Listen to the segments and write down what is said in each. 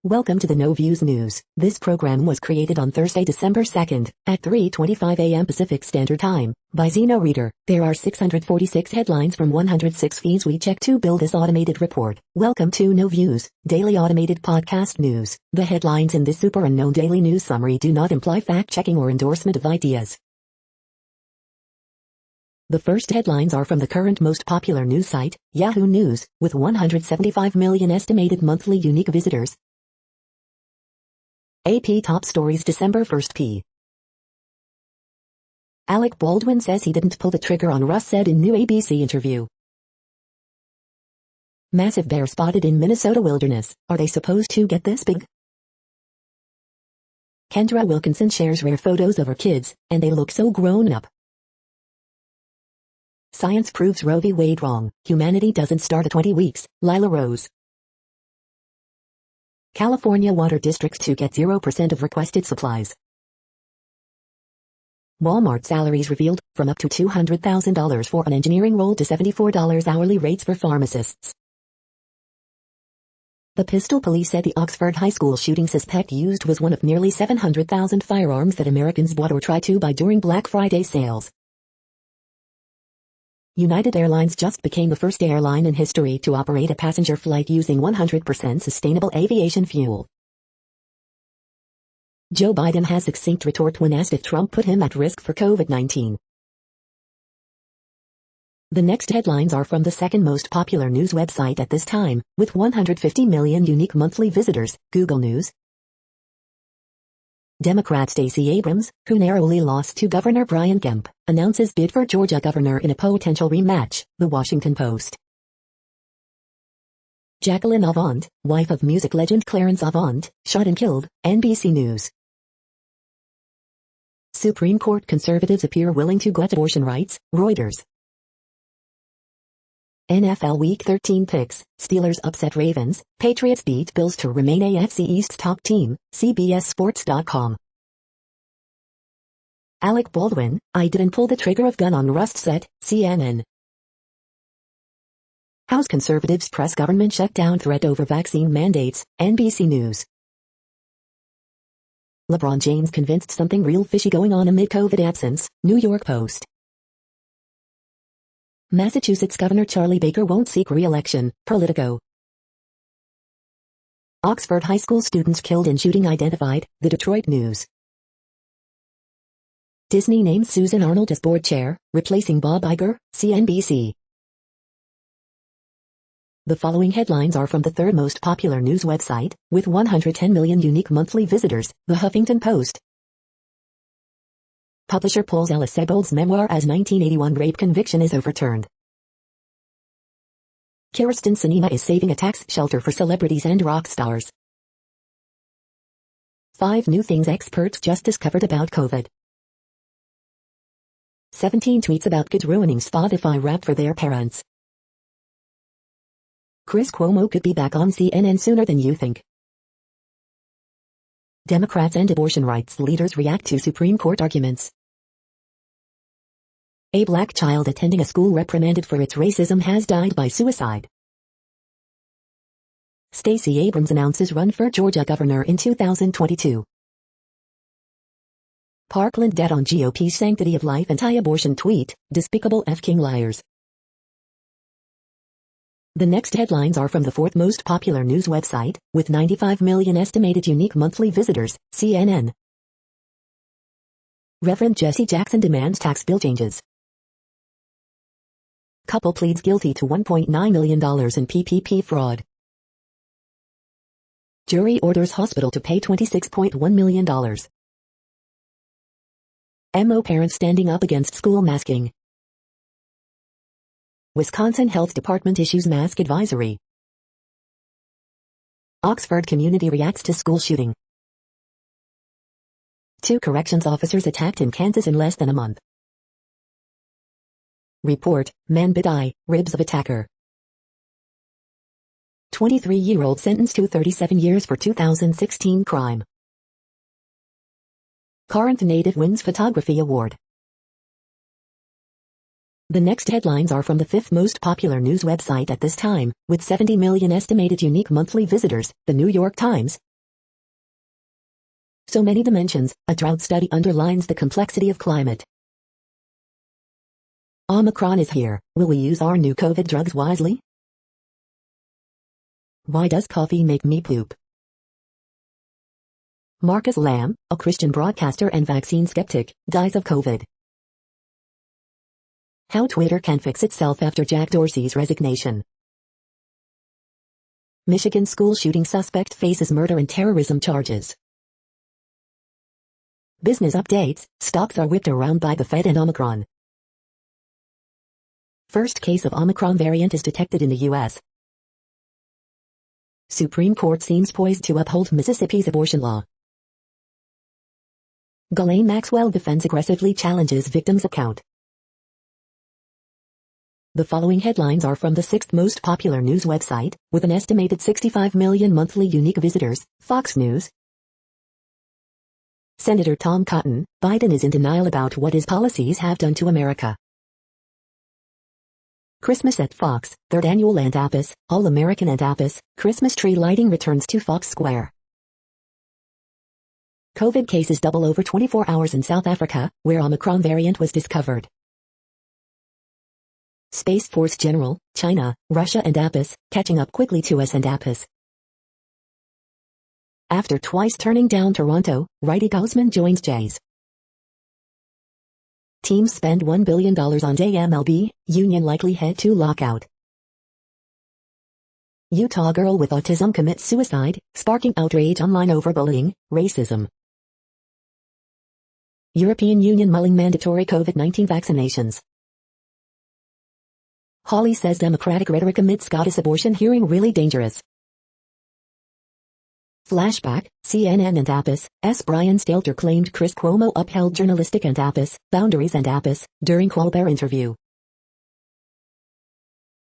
Welcome to the No Views News. This program was created on Thursday, December 2nd, at 3:25 a.m. Pacific Standard Time, by Zeno Reader. There are 646 headlines from 106 feeds we check to build this automated report. Welcome to No Views, daily automated podcast news. The headlines in this super unknown daily news summary do not imply fact-checking or endorsement of ideas. The first headlines are from the current most popular news site, Yahoo News, with 175 million estimated monthly unique visitors. AP Top Stories December 1st p. Alec Baldwin says he didn't pull the trigger on Russ, said in new ABC interview. Massive bear spotted in Minnesota wilderness. Are they supposed to get this big? Kendra Wilkinson shares rare photos of her kids, and they look so grown up. Science proves Roe v. Wade wrong. Humanity doesn't start at 20 weeks. Lila Rose. California water districts to get 0% of requested supplies. Walmart salaries revealed, from up to $200,000 for an engineering role to $74 hourly rates for pharmacists. The Pistol Police said the Oxford High School shooting suspect used was one of nearly 700,000 firearms that Americans bought or tried to buy during Black Friday sales. United Airlines just became the first airline in history to operate a passenger flight using 100% sustainable aviation fuel. Joe Biden has succinct retort when asked if Trump put him at risk for COVID-19. The next headlines are from the second most popular news website at this time, with 150 million unique monthly visitors, Google News. Democrat Stacey Abrams, who narrowly lost to Governor Brian Kemp, announces bid for Georgia governor in a potential rematch, The Washington Post. Jacqueline Avant, wife of music legend Clarence Avant, shot and killed, NBC News. Supreme Court conservatives appear willing to gut abortion rights, Reuters. NFL Week 13 picks, Steelers upset Ravens, Patriots beat Bills to remain AFC East's top team, CBSSports.com. Alec Baldwin, I didn't pull the trigger of gun on Russ, said, CNN. House conservatives press government shutdown threat over vaccine mandates, NBC News. LeBron James convinced something real fishy going on amid COVID absence, New York Post. Massachusetts Governor Charlie Baker won't seek re-election, Politico. Oxford High School students killed in shooting identified, The Detroit News. Disney names Susan Arnold as board chair, replacing Bob Iger, CNBC. The following headlines are from the third most popular news website, with 110 million unique monthly visitors, The Huffington Post. Publisher pulls Alice Sebold's memoir as 1981 rape conviction is overturned. Kyrsten Sinema is saving a tax shelter for celebrities and rock stars. 5 new things experts just discovered about COVID. 17 tweets about kids ruining Spotify rap for their parents. Chris Cuomo could be back on CNN sooner than you think. Democrats and abortion rights leaders react to Supreme Court arguments. A black child attending a school reprimanded for its racism has died by suicide. Stacey Abrams announces run for Georgia governor in 2022. Parkland dead on GOP's sanctity of life anti-abortion tweet, despicable F-king liars. The next headlines are from the fourth most popular news website, with 95 million estimated unique monthly visitors, CNN. Reverend Jesse Jackson demands tax bill changes. Couple pleads guilty to $1.9 million in PPP fraud. Jury orders hospital to pay $26.1 million. MO parents standing up against school masking. Wisconsin Health Department issues mask advisory. Oxford community reacts to school shooting. 2 corrections officers attacked in Kansas in less than a month. Report, man bit eye, ribs of attacker. 23-year-old sentenced to 37 years for 2016 crime. Corinth native wins photography award. The next headlines are from the fifth most popular news website at this time, with 70 million estimated unique monthly visitors, The New York Times. so many dimensions, a drought study underlines the complexity of climate. Omicron is here. Will we use our new COVID drugs wisely? Why does coffee make me poop? Marcus Lamb, a Christian broadcaster and vaccine skeptic, dies of COVID. How Twitter can fix itself after Jack Dorsey's resignation. Michigan school shooting suspect faces murder and terrorism charges. Business updates, stocks are whipped around by the Fed and Omicron. First case of Omicron variant is detected in the U.S. Supreme Court seems poised to uphold Mississippi's abortion law. Ghislaine Maxwell defends aggressively challenges victim's account. The following headlines are from the sixth most popular news website, with an estimated 65 million monthly unique visitors, Fox News. Senator Tom Cotton, Biden is in denial about what his policies have done to America. Christmas at Fox, third annual Annapolis, All-American Annapolis, Christmas tree lighting returns to Fox Square. COVID cases double over 24 hours in South Africa, where Omicron variant was discovered. Space Force General, China, Russia and Annapolis, catching up quickly to us and Annapolis. After twice turning down Toronto, righty Gaussman joins Jays. Teams spend $1 billion on JMLB, union likely head to lockout. Utah girl with autism commits suicide, sparking outrage online over bullying, racism. European Union mulling mandatory COVID-19 vaccinations. Hawley says Democratic rhetoric amid Scottish abortion hearing really dangerous. Flashback, CNN and Annapolis, Brian Stelter claimed Chris Cuomo upheld journalistic Annapolis, boundaries and Annapolis, during Colbert interview.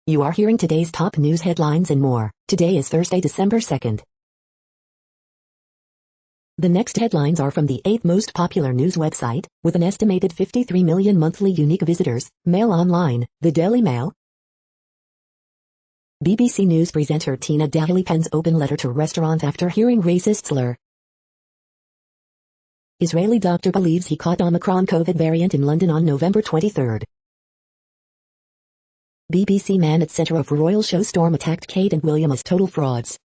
You are hearing today's top news headlines and more. Today is Thursday, December 2nd. The next headlines are from the 8th most popular news website, with an estimated 53 million monthly unique visitors, Mail Online, the Daily Mail. BBC News presenter Tina Daly pens open letter to restaurant after hearing racist slur. Israeli doctor believes he caught Omicron COVID variant in London on November 23. BBC man at center of royal show storm attacked Kate and William as total frauds.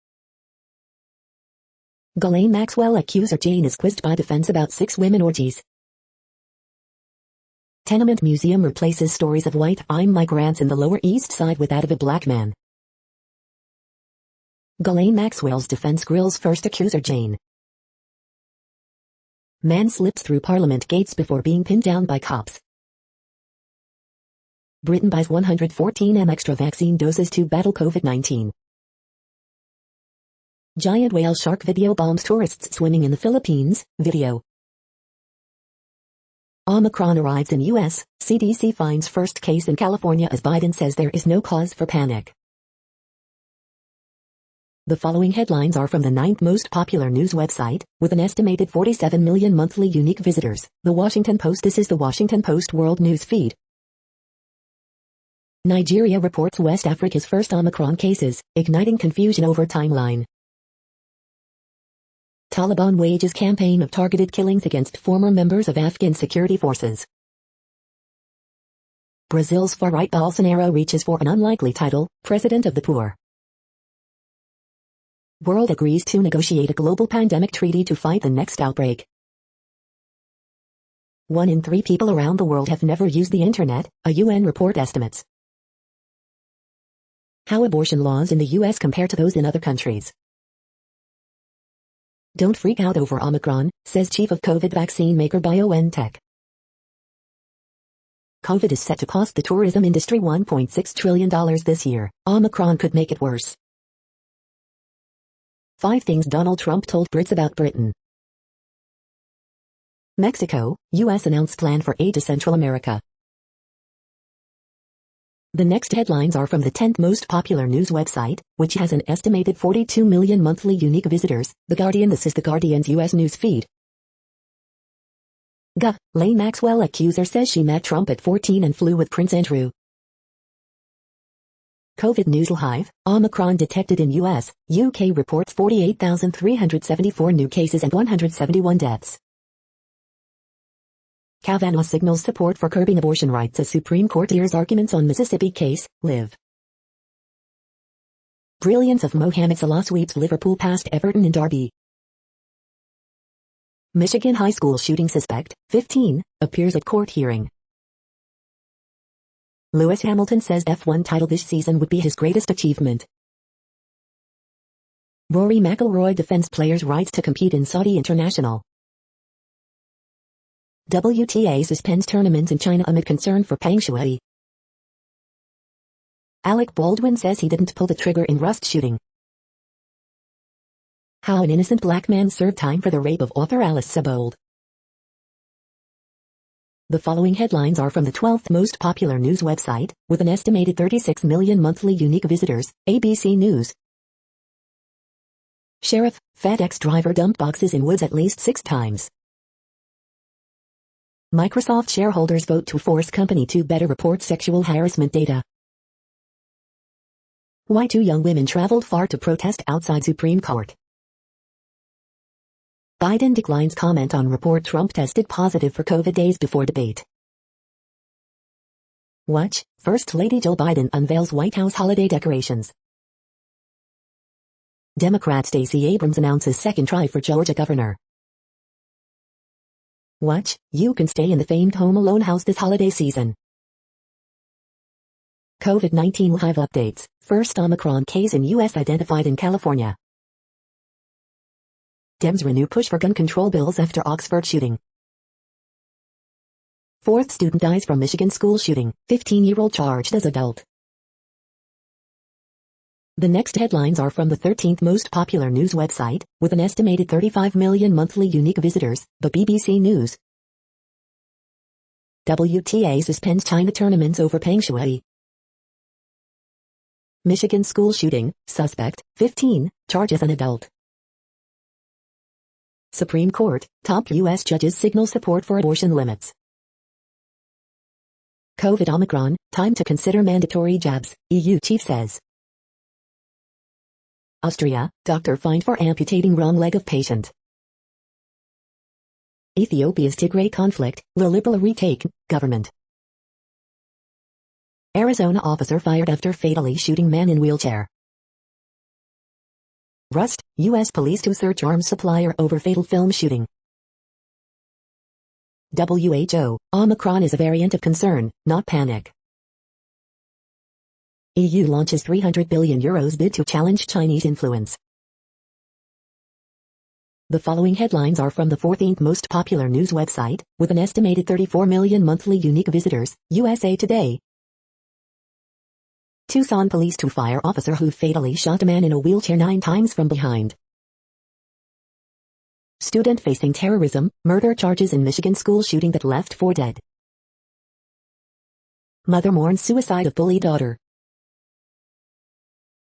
Ghislaine Maxwell accuser Jane is quizzed by defense about 6 women orgies. Tenement museum replaces stories of white migrants in the Lower East Side with that of a black man. Ghislaine Maxwell's defense grills first accuser Jane. Man slips through Parliament gates before being pinned down by cops. Britain buys 114 extra vaccine doses to battle COVID-19. Giant whale shark video bombs tourists swimming in the Philippines, video. Omicron arrives in U.S., CDC finds first case in California as Biden says there is no cause for panic. The following headlines are from the 9th most popular news website, with an estimated 47 million monthly unique visitors, The Washington Post. This is the Washington Post World News Feed. Nigeria reports West Africa's first Omicron cases, igniting confusion over timeline. Taliban wages campaign of targeted killings against former members of Afghan security forces. Brazil's far-right Bolsonaro reaches for an unlikely title, President of the Poor. World agrees to negotiate a global pandemic treaty to fight the next outbreak. 1 in 3 people around the world have never used the internet, a UN report estimates. How abortion laws in the U.S. compare to those in other countries. Don't freak out over Omicron, says chief of COVID vaccine maker BioNTech. COVID is set to cost the tourism industry $1.6 trillion this year. Omicron could make it worse. 5 things Donald Trump told Brits about Britain. Mexico, U.S. announced plan for aid to Central America. The next headlines are from the 10th most popular news website, which has an estimated 42 million monthly unique visitors, The Guardian. This is The Guardian's U.S. news feed. Ghislaine Maxwell accuser says she met Trump at 14 and flew with Prince Andrew. COVID News Live, Omicron detected in US, UK reports 48,374 new cases and 171 deaths. Kavanaugh signals support for curbing abortion rights as Supreme Court hears arguments on Mississippi case, Live. Brilliance of Mohamed Salah sweeps Liverpool past Everton in Derby. Michigan high school shooting suspect, 15, appears at court hearing. Lewis Hamilton says F1 title this season would be his greatest achievement. Rory McIlroy defends players' rights to compete in Saudi International. WTA suspends tournaments in China amid concern for Peng Shuai. Alec Baldwin says he didn't pull the trigger in Rust shooting. How an innocent black man served time for the rape of author Alice Sebold. The following headlines are from the 12th most popular news website, with an estimated 36 million monthly unique visitors, ABC News. Sheriff, FedEx driver dumped boxes in woods at least 6 times. Microsoft shareholders vote to force company to better report sexual harassment data. Why 2 young women traveled far to protest outside Supreme Court. Biden declines comment on report Trump tested positive for COVID days before debate. Watch, First Lady Jill Biden unveils White House holiday decorations. Democrat Stacey Abrams announces second try for Georgia governor. Watch, you can stay in the famed Home Alone house this holiday season. COVID-19 live updates, first Omicron case in U.S. identified in California. Dems renew push for gun control bills after Oxford shooting. 4th student dies from Michigan school shooting, 15-year-old charged as adult. The next headlines are from the 13th most popular news website, with an estimated 35 million monthly unique visitors, the BBC News. WTA suspends China tournaments over Peng Shuai. Michigan school shooting, suspect, 15, charges an adult. Supreme Court, top U.S. judges signal support for abortion limits. COVID Omicron, time to consider mandatory jabs, EU chief says. Austria, doctor fined for amputating wrong leg of patient. Ethiopia's Tigray conflict, the liberal retake, government. Arizona officer fired after fatally shooting man in wheelchair. Rust, U.S. police to search arms supplier over fatal film shooting. WHO, Omicron is a variant of concern, not panic. EU launches €300 billion bid to challenge Chinese influence. The following headlines are from the 14th most popular news website, with an estimated 34 million monthly unique visitors, USA Today. Tucson police to fire officer who fatally shot a man in a wheelchair 9 times from behind. Student facing terrorism, murder charges in Michigan school shooting that left 4 dead. Mother mourns suicide of bully daughter.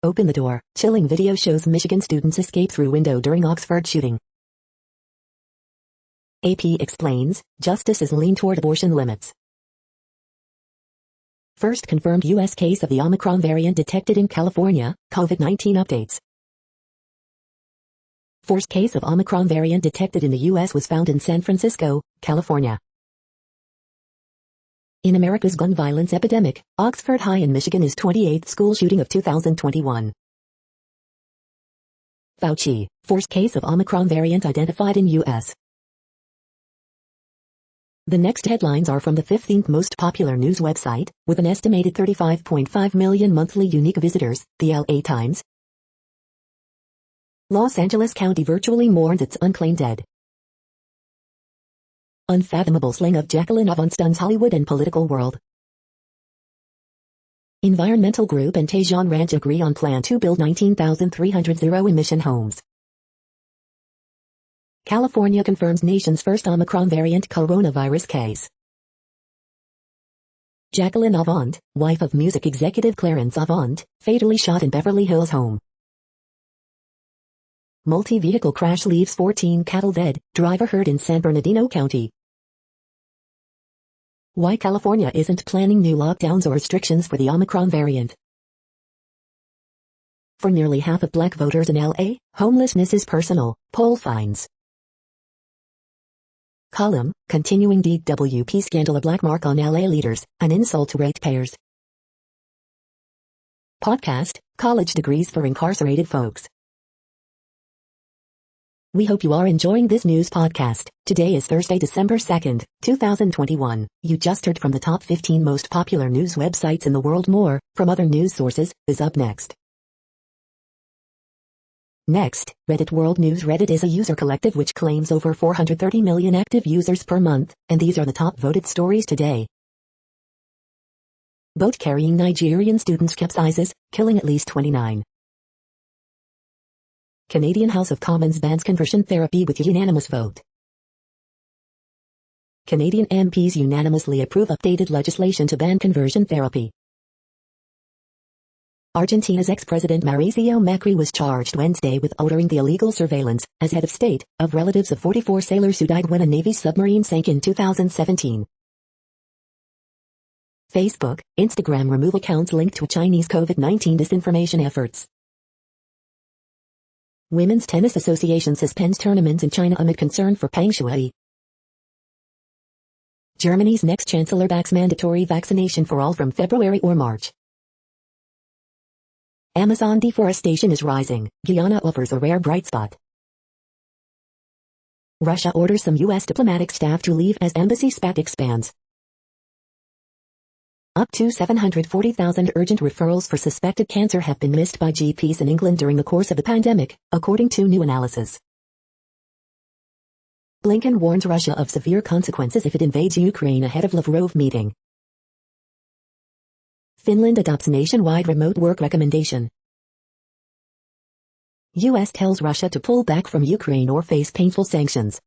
Open the door, chilling video shows Michigan students escape through window during Oxford shooting. AP explains, justices lean toward abortion limits. First confirmed U.S. case of the Omicron variant detected in California, COVID-19 updates. First case of Omicron variant detected in the U.S. was found in San Francisco, California. In America's gun violence epidemic, Oxford High in Michigan is 28th school shooting of 2021. Fauci, first case of Omicron variant identified in U.S. The next headlines are from the 15th most popular news website, with an estimated 35.5 million monthly unique visitors, the LA Times. Los Angeles County virtually mourns its unclaimed dead. Unfathomable slaying of Jacqueline Avant stuns Hollywood and political world. Environmental group and Tejon Ranch agree on plan to build 19,300 zero-emission homes. California confirms nation's first Omicron variant coronavirus case. Jacqueline Avant, wife of music executive Clarence Avant, fatally shot in Beverly Hills home. Multi-vehicle crash leaves 14 cattle dead, driver hurt in San Bernardino County. Why California isn't planning new lockdowns or restrictions for the Omicron variant. For nearly half of black voters in LA, homelessness is personal, poll finds. Column, continuing DWP scandal, a black mark on LA leaders, an insult to ratepayers. Podcast, college degrees for incarcerated folks. We hope you are enjoying this news podcast. Today is Thursday, December 2nd, 2021. You just heard from the top 15 most popular news websites in the world. More, from other news sources, is up next. Next, Reddit World News. Reddit is a user collective which claims over 430 million active users per month, and these are the top voted stories today. Boat carrying Nigerian students capsizes, killing at least 29. Canadian House of Commons bans conversion therapy with unanimous vote. Canadian MPs unanimously approve updated legislation to ban conversion therapy. Argentina's ex-president Mauricio Macri was charged Wednesday with ordering the illegal surveillance, as head of state, of relatives of 44 sailors who died when a Navy submarine sank in 2017. Facebook, Instagram remove accounts linked to Chinese COVID-19 disinformation efforts. Women's Tennis Association suspends tournaments in China amid concern for Peng Shuai. Germany's next chancellor backs mandatory vaccination for all from February or March. Amazon deforestation is rising. Guyana offers a rare bright spot. Russia orders some U.S. diplomatic staff to leave as embassy spat expands. Up to 740,000 urgent referrals for suspected cancer have been missed by GPs in England during the course of the pandemic, according to new analysis. Blinken warns Russia of severe consequences if it invades Ukraine ahead of Lavrov meeting. Finland adopts nationwide remote work recommendation. U.S. tells Russia to pull back from Ukraine or face painful sanctions.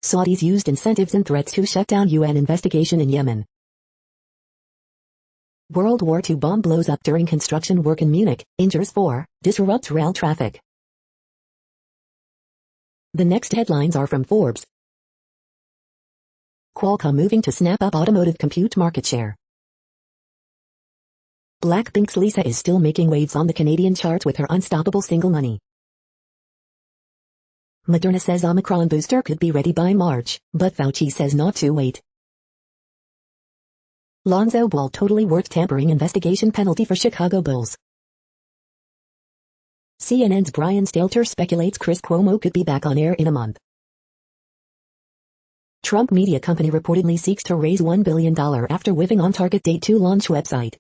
Saudis used incentives and threats to shut down UN investigation in Yemen. World War II bomb blows up during construction work in Munich, injures 4, disrupts rail traffic. The next headlines are from Forbes. Qualcomm moving to snap up automotive compute market share. Blackpink's Lisa is still making waves on the Canadian charts with her unstoppable single Money. Moderna says Omicron booster could be ready by March, but Fauci says not to wait. Lonzo Ball totally worth tampering investigation penalty for Chicago Bulls. CNN's Brian Stelter speculates Chris Cuomo could be back on air in a month. Trump media company reportedly seeks to raise $1 billion after whiffing on target date to launch website.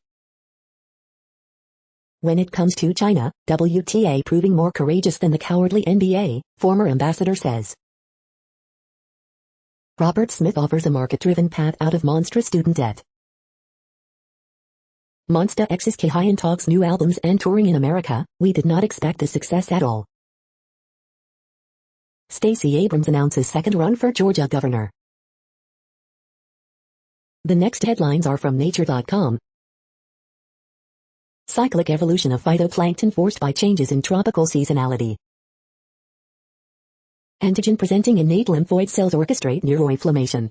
When it comes to China, WTA proving more courageous than the cowardly NBA, former ambassador says. Robert Smith offers a market-driven path out of monstrous student debt. Monsta X's Kahayan talks new albums and touring in America. We did not expect this success at all. Stacey Abrams announces second run for Georgia governor. The next headlines are from Nature.com. Cyclic evolution of phytoplankton forced by changes in tropical seasonality. Antigen presenting innate lymphoid cells orchestrate neuroinflammation.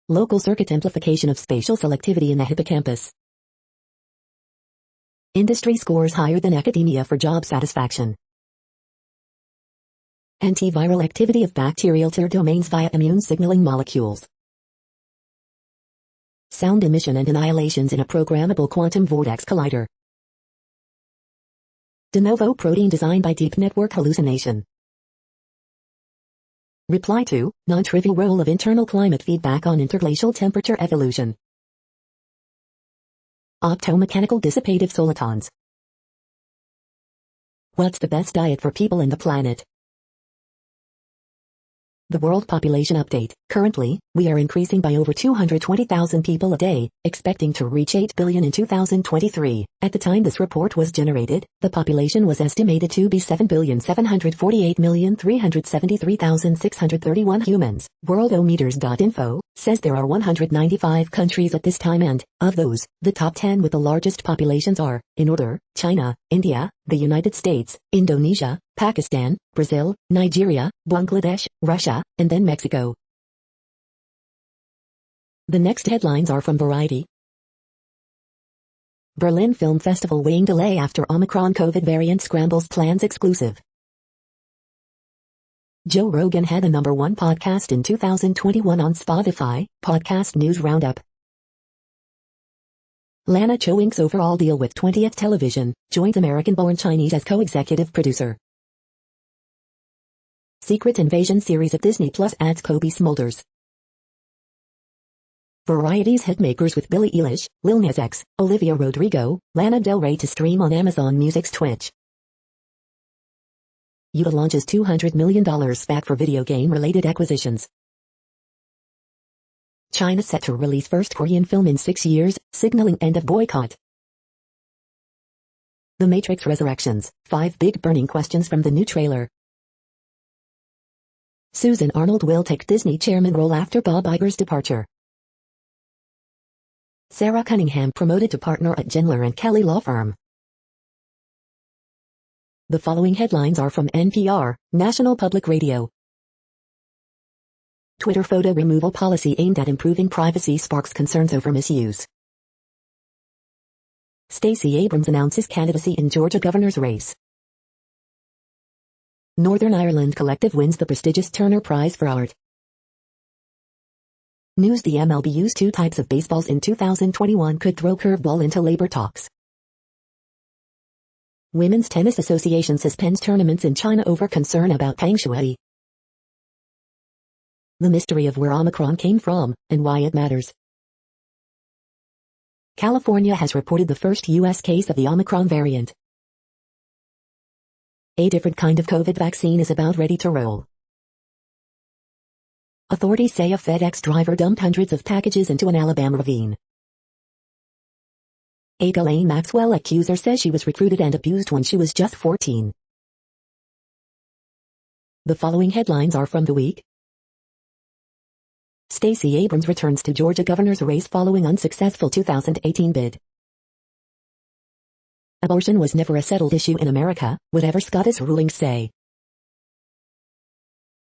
Local circuit amplification of spatial selectivity in the hippocampus. Industry scores higher than academia for job satisfaction. Antiviral activity of bacterial TER domains via immune signaling molecules. Sound emission and annihilations in a programmable quantum vortex collider. De novo protein designed by deep network hallucination. Reply to, non-trivial role of internal climate feedback on interglacial temperature evolution. Optomechanical dissipative solitons. What's the best diet for people in the planet? The World Population Update. Currently, we are increasing by over 220,000 people a day, expecting to reach 8 billion in 2023. At the time this report was generated, the population was estimated to be 7,748,373,631 humans. Worldometers.info says there are 195 countries at this time and, of those, the top 10 with the largest populations are, in order, China, India, the United States, Indonesia, Pakistan, Brazil, Nigeria, Bangladesh, Russia, and then Mexico. The next headlines are from Variety. Berlin Film Festival weighing delay after Omicron COVID variant scrambles plans exclusive. Joe Rogan had the #1 podcast in 2021 on Spotify, Podcast News Roundup. Lana Cho Inc.'s overall deal with 20th Television, joins American-born Chinese as co-executive producer. Secret Invasion series of Disney Plus adds Kobe Smulders. Variety's hitmakers with Billie Eilish, Lil Nas X, Olivia Rodrigo, Lana Del Rey to stream on Amazon Music's Twitch. UTA launches $200 million SPAC for video game-related acquisitions. China set to release first Korean film in 6 years, signaling end of boycott. The Matrix Resurrections, 5 big burning questions from the new trailer. Susan Arnold will take Disney chairman role after Bob Iger's departure. Sarah Cunningham promoted to partner at Gendler & Kelly law firm. The following headlines are from NPR, National Public Radio. Twitter photo removal policy aimed at improving privacy sparks concerns over misuse. Stacey Abrams announces candidacy in Georgia governor's race. Northern Ireland Collective wins the prestigious Turner Prize for Art. News: the MLB used 2 types of baseballs in 2021 could throw curveball into labor talks. Women's Tennis Association suspends tournaments in China over concern about Peng Shuai. The mystery of where Omicron came from, and why it matters. California has reported the first U.S. case of the Omicron variant. A different kind of COVID vaccine is about ready to roll. Authorities say a FedEx driver dumped hundreds of packages into an Alabama ravine. A Ghislaine Maxwell accuser says she was recruited and abused when she was just 14. The following headlines are from The Week. Stacey Abrams returns to Georgia governor's race following unsuccessful 2018 bid. Abortion was never a settled issue in America, whatever Scottish rulings say.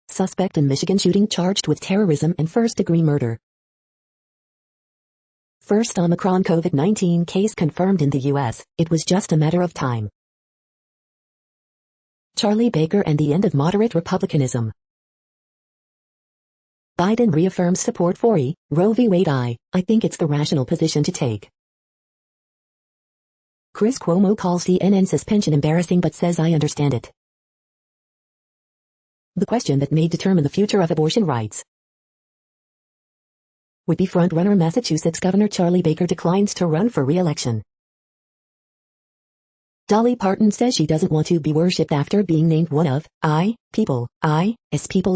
Suspect in Michigan shooting charged with terrorism and first-degree murder. First Omicron COVID-19 case confirmed in the U.S., it was just a matter of time. Charlie Baker and the end of moderate republicanism. Biden reaffirms support for Roe v. Wade. I think it's the rational position to take. Chris Cuomo calls CNN suspension embarrassing but says I understand it. The question that may determine the future of abortion rights. Would-be frontrunner Massachusetts Governor Charlie Baker declines to run for re-election. Dolly Parton says she doesn't want to be worshipped after being named one of People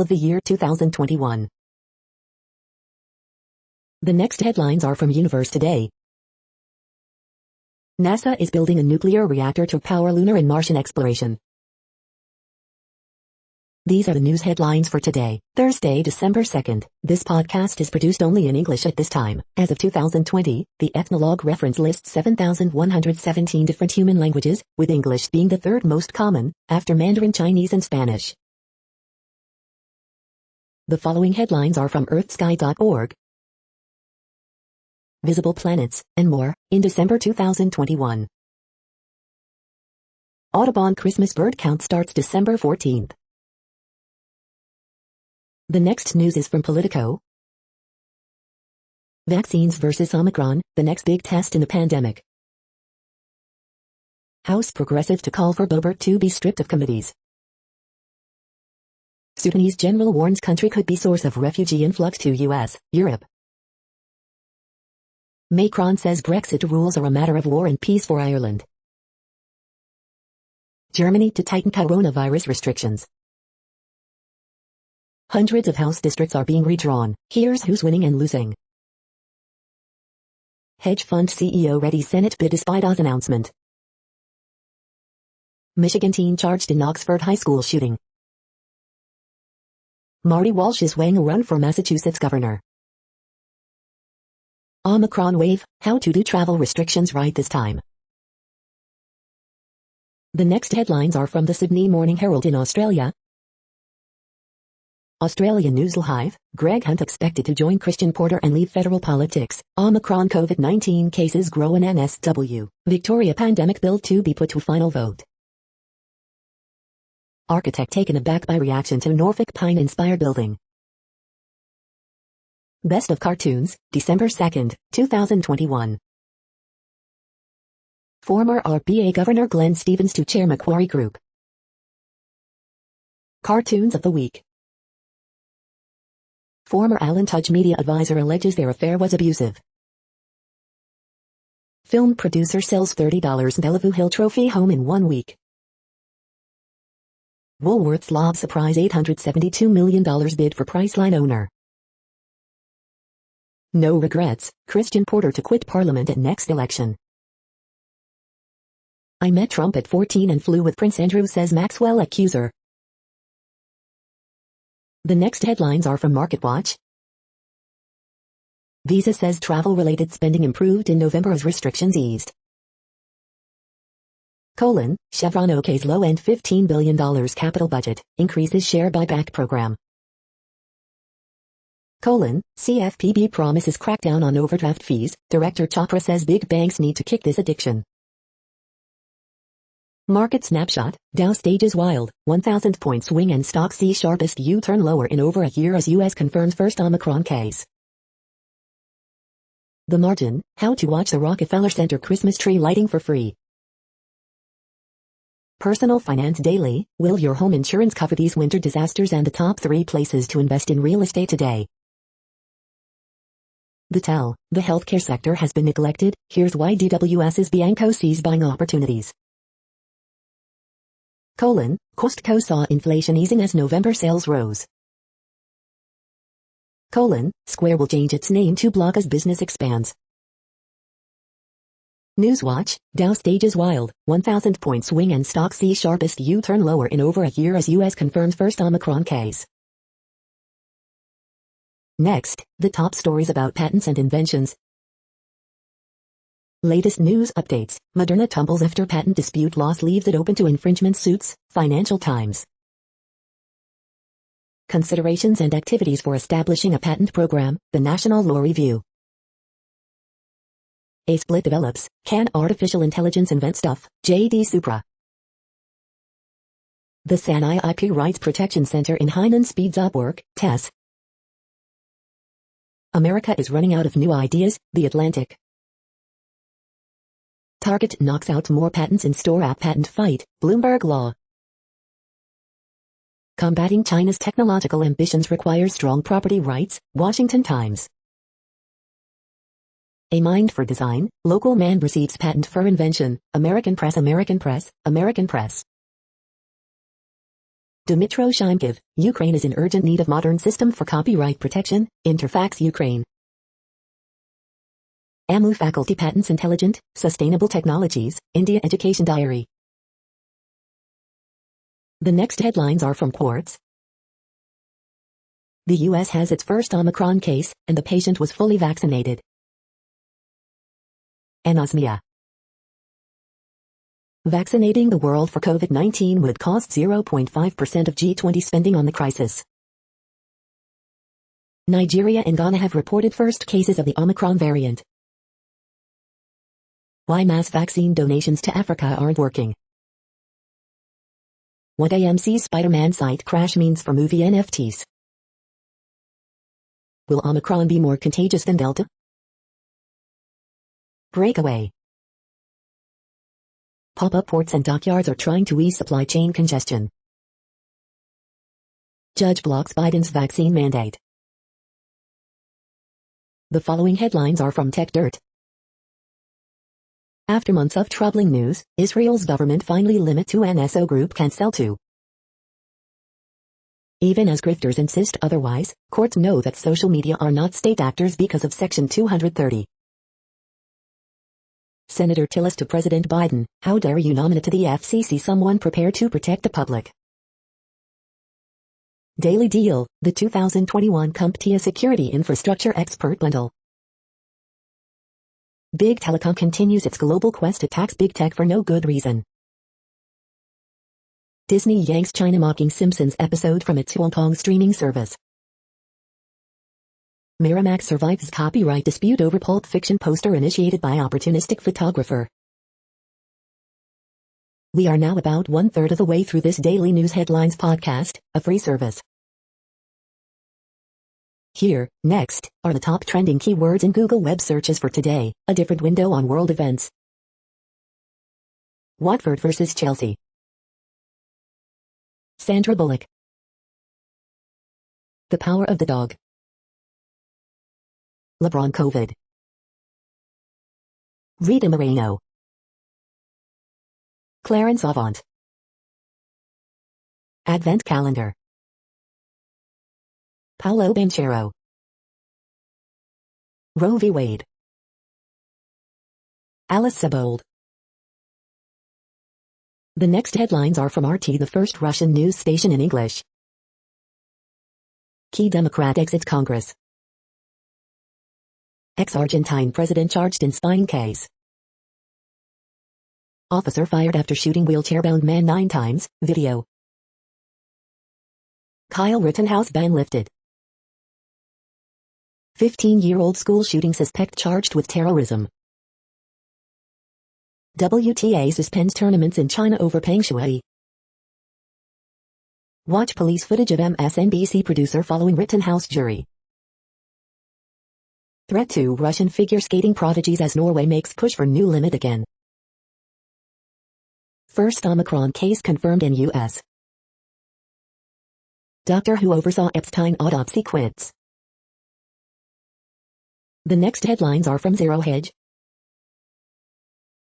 of the Year 2021. The next headlines are from Universe Today. NASA is building a nuclear reactor to power lunar and Martian exploration. These are the news headlines for today, Thursday, December 2nd. This podcast is produced only in English at this time. As of 2020, the Ethnologue reference lists 7,117 different human languages, with English being the third most common, after Mandarin Chinese and Spanish. The following headlines are from earthsky.org. Visible planets, and more, in December 2021. Audubon Christmas bird count starts December 14th. The next news is from Politico. Vaccines versus Omicron, the next big test in the pandemic. House progressives to call for Boebert to be stripped of committees. Sudanese general warns country could be source of refugee influx to U.S., Europe. Macron says Brexit rules are a matter of war and peace for Ireland. Germany to tighten coronavirus restrictions. Hundreds of House districts are being redrawn. Here's who's winning and losing. Hedge fund CEO readies Senate bid despite Oz announcement. Michigan teen charged in Oxford high school shooting. Marty Walsh is weighing a run for Massachusetts governor. Omicron wave, how to do travel restrictions right this time. The next headlines are from the Sydney Morning Herald in Australia. Australian News Live, Greg Hunt expected to join Christian Porter and leave federal politics. Omicron COVID-19 cases grow in NSW. Victoria pandemic bill to be put to final vote. Architect taken aback by reaction to Norfolk Pine-inspired building. Best of Cartoons, December 2nd, 2021. Former RBA Governor Glenn Stevens to chair Macquarie Group. Cartoons of the Week. Former Alan Tudge media advisor alleges their affair was abusive. Film producer sells $30 Bellevue Hill Trophy home in 1 week. Woolworths lob surprise $872 million bid for Priceline owner. No regrets, Christian Porter to quit Parliament at next election. I met Trump at 14 and flew with Prince Andrew, says Maxwell accuser. The next headlines are from MarketWatch. Visa says travel-related spending improved in November as restrictions eased. Chevron OK's low-end $15 billion capital budget, increases share buyback program. CFPB promises crackdown on overdraft fees, Director Chopra says big banks need to kick this addiction. Market snapshot, Dow stages wild, 1,000-point swing and stocks see sharpest U-turn lower in over a year as U.S. confirms first Omicron case. The margin, how to watch the Rockefeller Center Christmas tree lighting for free. Personal Finance Daily, will your home insurance cover these winter disasters and the top 3 places to invest in real estate today? The Tell, the healthcare sector has been neglected, here's why DWS's Bianco sees buying opportunities. Costco saw inflation easing as November sales rose. Square will change its name to Block as business expands. Newswatch, Dow stages wild, 1,000-point swing and stocks see sharpest U-turn lower in over a year as U.S. confirms first Omicron case. Next, the top stories about patents and inventions. Latest news updates, Moderna tumbles after patent dispute loss leaves it open to infringement suits, Financial Times. Considerations and activities for establishing a patent program, the National Law Review. A split develops, can artificial intelligence invent stuff, J.D. Supra. The Sanai IP Rights Protection Center in Hainan speeds up work, TESS. America is running out of new ideas, The Atlantic. Target knocks out more patents in store app patent fight, Bloomberg Law. Combating China's technological ambitions requires strong property rights, Washington Times. A mind for design, local man receives patent for invention, American Press. Dmytro Shymkiv, Ukraine is in urgent need of modern system for copyright protection, Interfax Ukraine. AMU faculty patents intelligent, sustainable technologies, India Education Diary. The next headlines are from Quartz. The U.S. has its first Omicron case, and the patient was fully vaccinated. Anosmia. Vaccinating the world for COVID-19 would cost 0.5% of G20 spending on the crisis. Nigeria and Ghana have reported first cases of the Omicron variant. Why mass vaccine donations to Africa aren't working. What AMC's Spider-Man site crash means for movie NFTs. Will Omicron be more contagious than Delta? Breakaway. Pop-up ports and dockyards are trying to ease supply chain congestion. Judge blocks Biden's vaccine mandate. The following headlines are from Tech Dirt. After months of troubling news, Israel's government finally limits who NSO Group can sell to. Even as grifters insist otherwise, courts know that social media are not state actors because of Section 230. Senator Tillis to President Biden, how dare you nominate to the FCC someone prepared to protect the public? Daily Deal, the 2021 CompTIA Security Infrastructure Expert Bundle. Big Telecom continues its global quest to tax big tech for no good reason. Disney yanks China mocking Simpsons episode from its Hong Kong streaming service. Miramax survives copyright dispute over Pulp Fiction poster initiated by opportunistic photographer. We are now about 1/3 of the way through this daily news headlines podcast, a free service. Here, next, are the top trending keywords in Google web searches for today, a different window on world events. Watford vs Chelsea. Sandra Bullock. The power of the dog. LeBron COVID. Rita Moreno. Clarence Avant. Advent calendar. Paolo Banchero. Roe v. Wade. Alice Sebold. The next headlines are from RT, the first Russian news station in English. Key Democrat exits Congress. Ex-Argentine president charged in spying case. Officer fired after shooting wheelchair-bound man 9 times, video. Kyle Rittenhouse ban lifted. 15-year-old school shooting suspect charged with terrorism. WTA suspends tournaments in China over Peng Shuai. Watch police footage of MSNBC producer following Rittenhouse jury. Threat to Russian figure skating prodigies as Norway makes push for new limit again. First Omicron case confirmed in U.S. Doctor who oversaw Epstein autopsy quits. The next headlines are from Zero Hedge.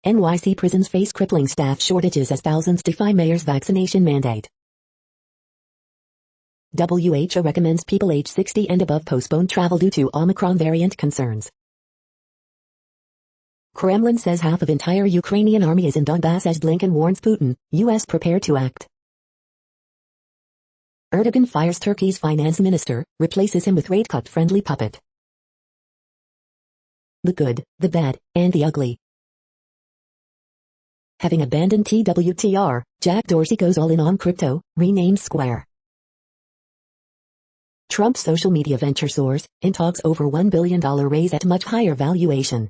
NYC prisons face crippling staff shortages as thousands defy mayor's vaccination mandate. WHO recommends people age 60 and above postpone travel due to Omicron variant concerns. Kremlin says half of entire Ukrainian army is in Donbass as Blinken warns Putin, U.S. prepared to act. Erdogan fires Turkey's finance minister, replaces him with rate cut-friendly puppet. The good, the bad, and the ugly. Having abandoned TWTR, Jack Dorsey goes all in on crypto, renames Square. Trump's social media venture soars, in talks over $1 billion raise at much higher valuation.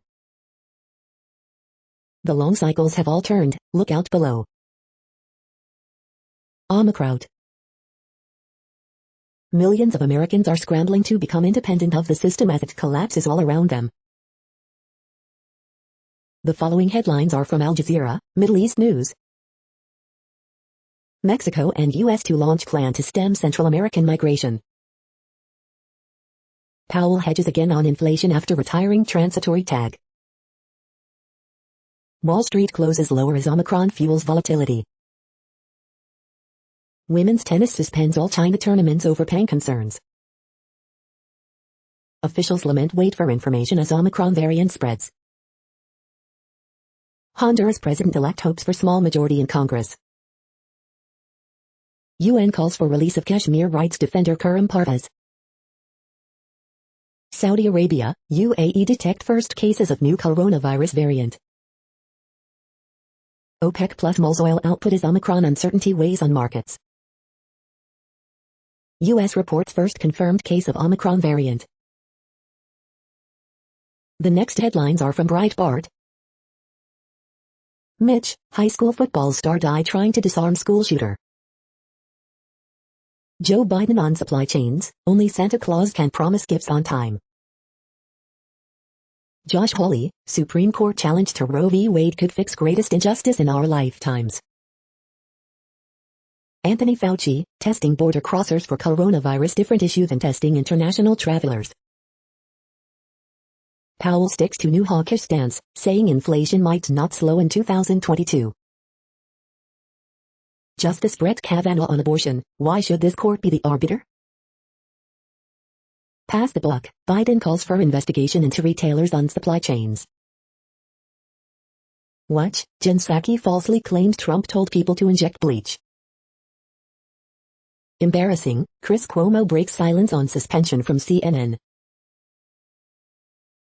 The long cycles have all turned, look out below. Omicron. Millions of Americans are scrambling to become independent of the system as it collapses all around them. The following headlines are from Al Jazeera, Middle East News. Mexico and U.S. to launch plan to stem Central American migration. Powell hedges again on inflation after retiring transitory tag. Wall Street closes lower as Omicron fuels volatility. Women's tennis suspends all China tournaments over Peng concerns. Officials lament wait for information as Omicron variant spreads. Honduras president-elect hopes for small majority in Congress. UN calls for release of Kashmir rights defender Khurram Parvez. Saudi Arabia, UAE detect first cases of new coronavirus variant. OPEC plus Moll's oil output as Omicron uncertainty weighs on markets. U.S. reports first confirmed case of Omicron variant. The next headlines are from Breitbart. Mitch, high school football star died trying to disarm school shooter. Joe Biden on supply chains, only Santa Claus can promise gifts on time. Josh Hawley, Supreme Court challenge to Roe v. Wade could fix greatest injustice in our lifetimes. Anthony Fauci, testing border crossers for coronavirus different issue than testing international travelers. Powell sticks to new hawkish stance, saying inflation might not slow in 2022. Justice Brett Kavanaugh on abortion, why should this court be the arbiter? Pass the buck, Biden calls for investigation into retailers on supply chains. Watch, Jen Psaki falsely claimed Trump told people to inject bleach. Embarrassing, Chris Cuomo breaks silence on suspension from CNN.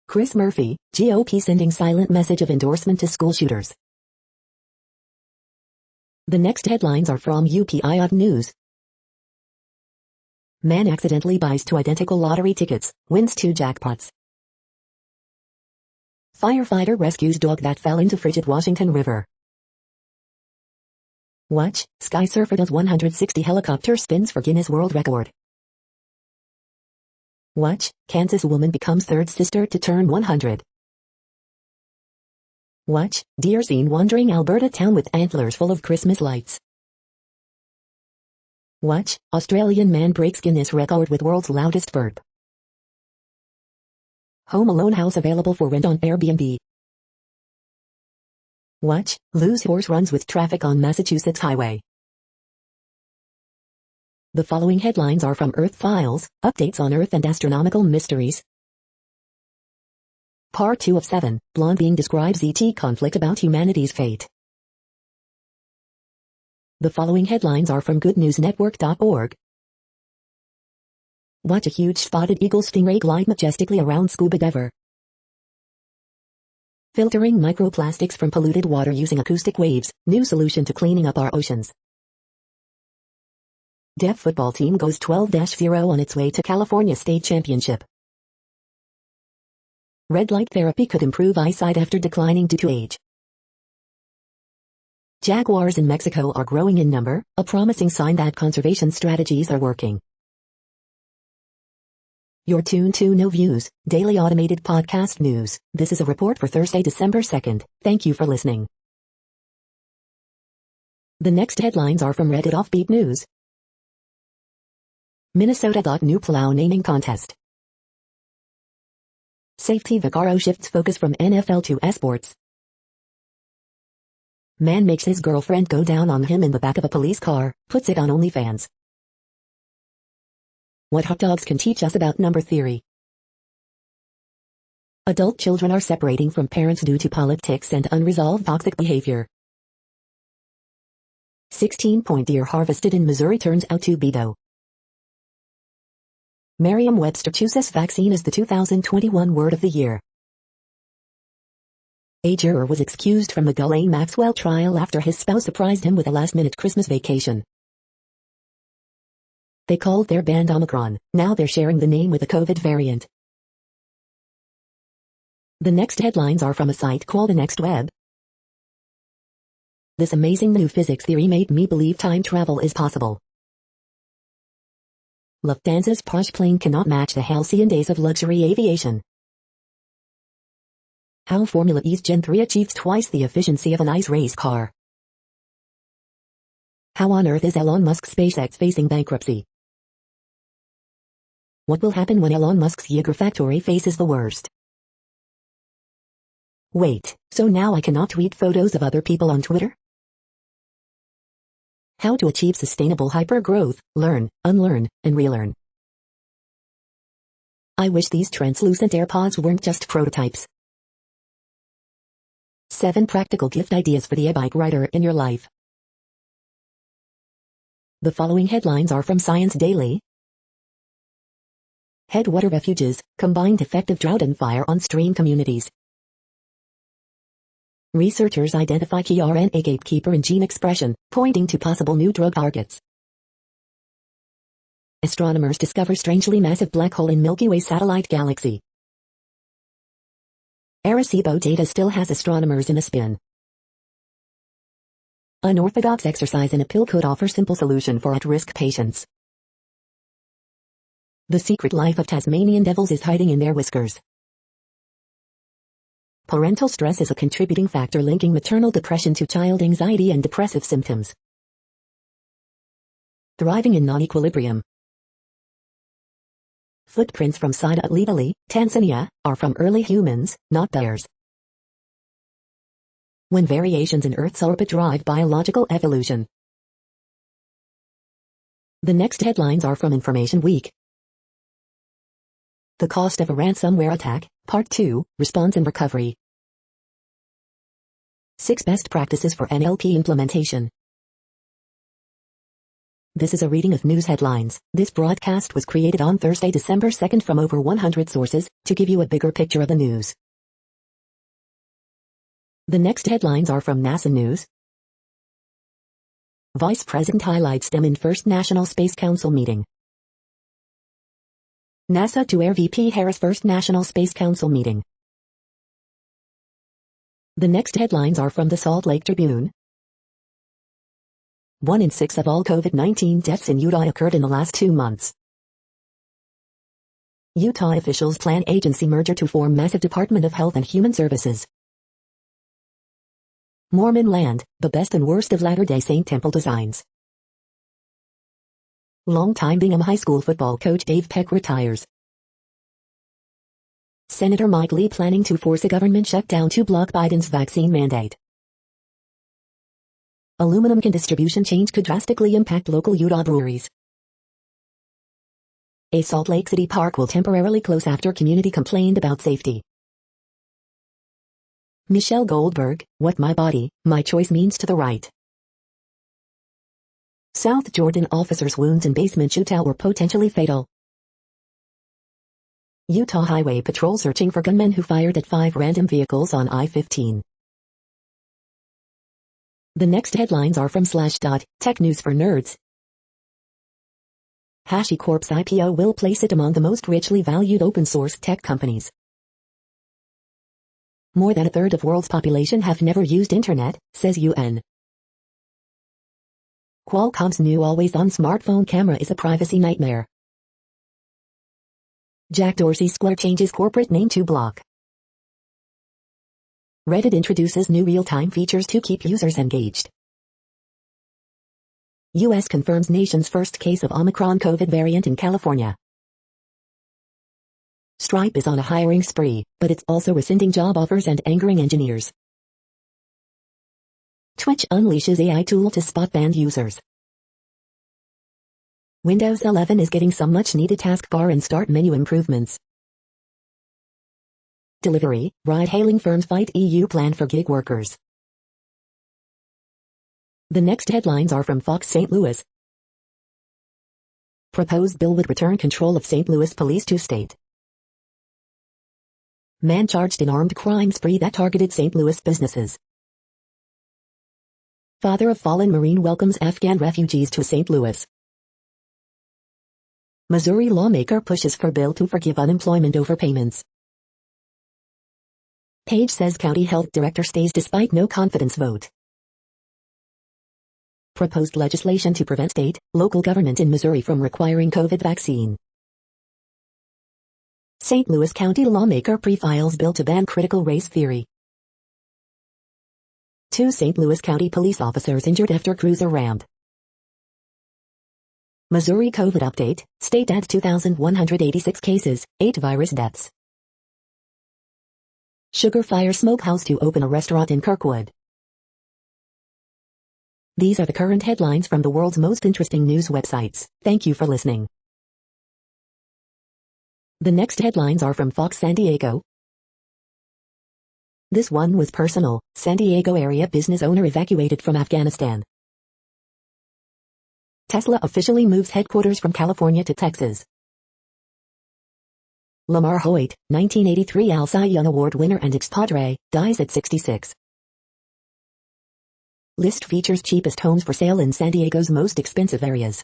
Chris Murphy, GOP sending silent message of endorsement to school shooters. The next headlines are from UPI News. Man accidentally buys 2 identical lottery tickets, wins 2 jackpots. Firefighter rescues dog that fell into frigid Washington River. Watch, sky surfer does 160 helicopter spins for Guinness World Record. Watch, Kansas woman becomes 3rd sister to turn 100. Watch, deer seen wandering Alberta town with antlers full of Christmas lights. Watch, Australian man breaks Guinness record with world's loudest burp. Home Alone house available for rent on Airbnb. Watch, loose horse runs with traffic on Massachusetts highway. The following headlines are from Earth Files, updates on Earth and astronomical mysteries. Part 2 of 7, Blonde Being describes ET conflict about humanity's fate. The following headlines are from goodnewsnetwork.org. Watch a huge spotted eagle stingray glide majestically around scuba diver. Filtering microplastics from polluted water using acoustic waves, new solution to cleaning up our oceans. Deaf football team goes 12-0 on its way to California State Championship. Red light therapy could improve eyesight after declining due to age. Jaguars in Mexico are growing in number, a promising sign that conservation strategies are working. You're tuned to No Views, daily automated podcast news. This is a report for Thursday, December 2nd. Thank you for listening. The next headlines are from Reddit Offbeat News. Minnesota got new plow naming contest. Safety Vaccaro shifts focus from NFL to esports. Man makes his girlfriend go down on him in the back of a police car, puts it on OnlyFans. What hot dogs can teach us about number theory. Adult children are separating from parents due to politics and unresolved toxic behavior. 16-point deer harvested in Missouri turns out to be doe. Merriam-Webster chooses vaccine as the 2021 word of the year. A juror was excused from the Ghislaine Maxwell trial after his spouse surprised him with a last-minute Christmas vacation. They called their band Omicron, now they're sharing the name with a COVID variant. The next headlines are from a site called The Next Web. This amazing new physics theory made me believe time travel is possible. Lufthansa's posh plane cannot match the halcyon days of luxury aviation. How Formula E's Gen 3 achieves twice the efficiency of an ice race car. How on earth is Elon Musk's SpaceX facing bankruptcy? What will happen when Elon Musk's Gigafactory faces the worst? Wait, so now I cannot tweet photos of other people on Twitter? How to achieve sustainable hypergrowth, learn, unlearn, and relearn. I wish these translucent AirPods weren't just prototypes. 7 practical gift ideas for the e-bike rider in your life. The following headlines are from Science Daily. Headwater refuges, combined effective drought and fire on stream communities. Researchers identify key RNA gatekeeper in gene expression, pointing to possible new drug targets. Astronomers discover strangely massive black hole in Milky Way satellite galaxy. Arecibo data still has astronomers in a spin. Unorthodox exercise in a pill could offer simple solution for at-risk patients. The secret life of Tasmanian devils is hiding in their whiskers. Parental stress is a contributing factor linking maternal depression to child anxiety and depressive symptoms. Thriving in non-equilibrium. Footprints from Italy, Tanzania, are from early humans, not bears. When variations in Earth's orbit drive biological evolution. The next headlines are from Information Week. The cost of a ransomware attack, Part 2, Response and Recovery. 6 best practices for NLP implementation. This is a reading of news headlines. This broadcast was created on Thursday, December 2nd from over 100 sources, to give you a bigger picture of the news. The next headlines are from NASA News. Vice President highlights STEM in first National Space Council meeting. NASA to Air VP Harris first National Space Council meeting. The next headlines are from the Salt Lake Tribune. 1 in 6 of all COVID-19 deaths in Utah occurred in the last 2 months. Utah officials plan agency merger to form massive Department of Health and Human Services. Mormon land, the best and worst of Latter-day Saint temple designs. Longtime Bingham High School football coach Dave Peck retires. Senator Mike Lee planning to force a government shutdown to block Biden's vaccine mandate. Aluminum can distribution change could drastically impact local Utah breweries. A Salt Lake City park will temporarily close after community complained about safety. Michelle Goldberg, what my body, my choice means to the right. South Jordan officer's wounds in basement shootout were potentially fatal. Utah Highway Patrol searching for gunmen who fired at 5 random vehicles on I-15. The next headlines are from Slashdot, Tech News for Nerds. HashiCorp's IPO will place it among the most richly valued open-source tech companies. More than a third of world's population have never used internet, says UN. Qualcomm's new always-on smartphone camera is a privacy nightmare. Jack Dorsey Square changes corporate name to Block. Reddit introduces new real-time features to keep users engaged. U.S. confirms nation's first case of Omicron COVID variant in California. Stripe is on a hiring spree, but it's also rescinding job offers and angering engineers. Twitch unleashes AI tool to spot banned users. Windows 11 is getting some much-needed taskbar and start menu improvements. Delivery, ride-hailing firms fight EU plan for gig workers. The next headlines are from Fox St. Louis. Proposed bill would return control of St. Louis police to state. Man charged in armed crime spree that targeted St. Louis businesses. Father of fallen Marine welcomes Afghan refugees to St. Louis. Missouri lawmaker pushes for bill to forgive unemployment overpayments. Page says county health director stays despite no confidence vote. Proposed legislation to prevent state, local government in Missouri from requiring COVID vaccine. St. Louis County lawmaker pre-files bill to ban critical race theory. 2 St. Louis County police officers injured after cruiser rammed. Missouri COVID update, state adds 2,186 cases, 8 virus deaths. Sugar Fire Smokehouse to open a restaurant in Kirkwood. These are the current headlines from the world's most interesting news websites. Thank you for listening. The next headlines are from Fox San Diego. This one was personal. San Diego area business owner evacuated from Afghanistan. Tesla officially moves headquarters from California to Texas. Lamar Hoyt, 1983 Al Cy Young Award winner and ex-Padre, dies at 66. List features cheapest homes for sale in San Diego's most expensive areas.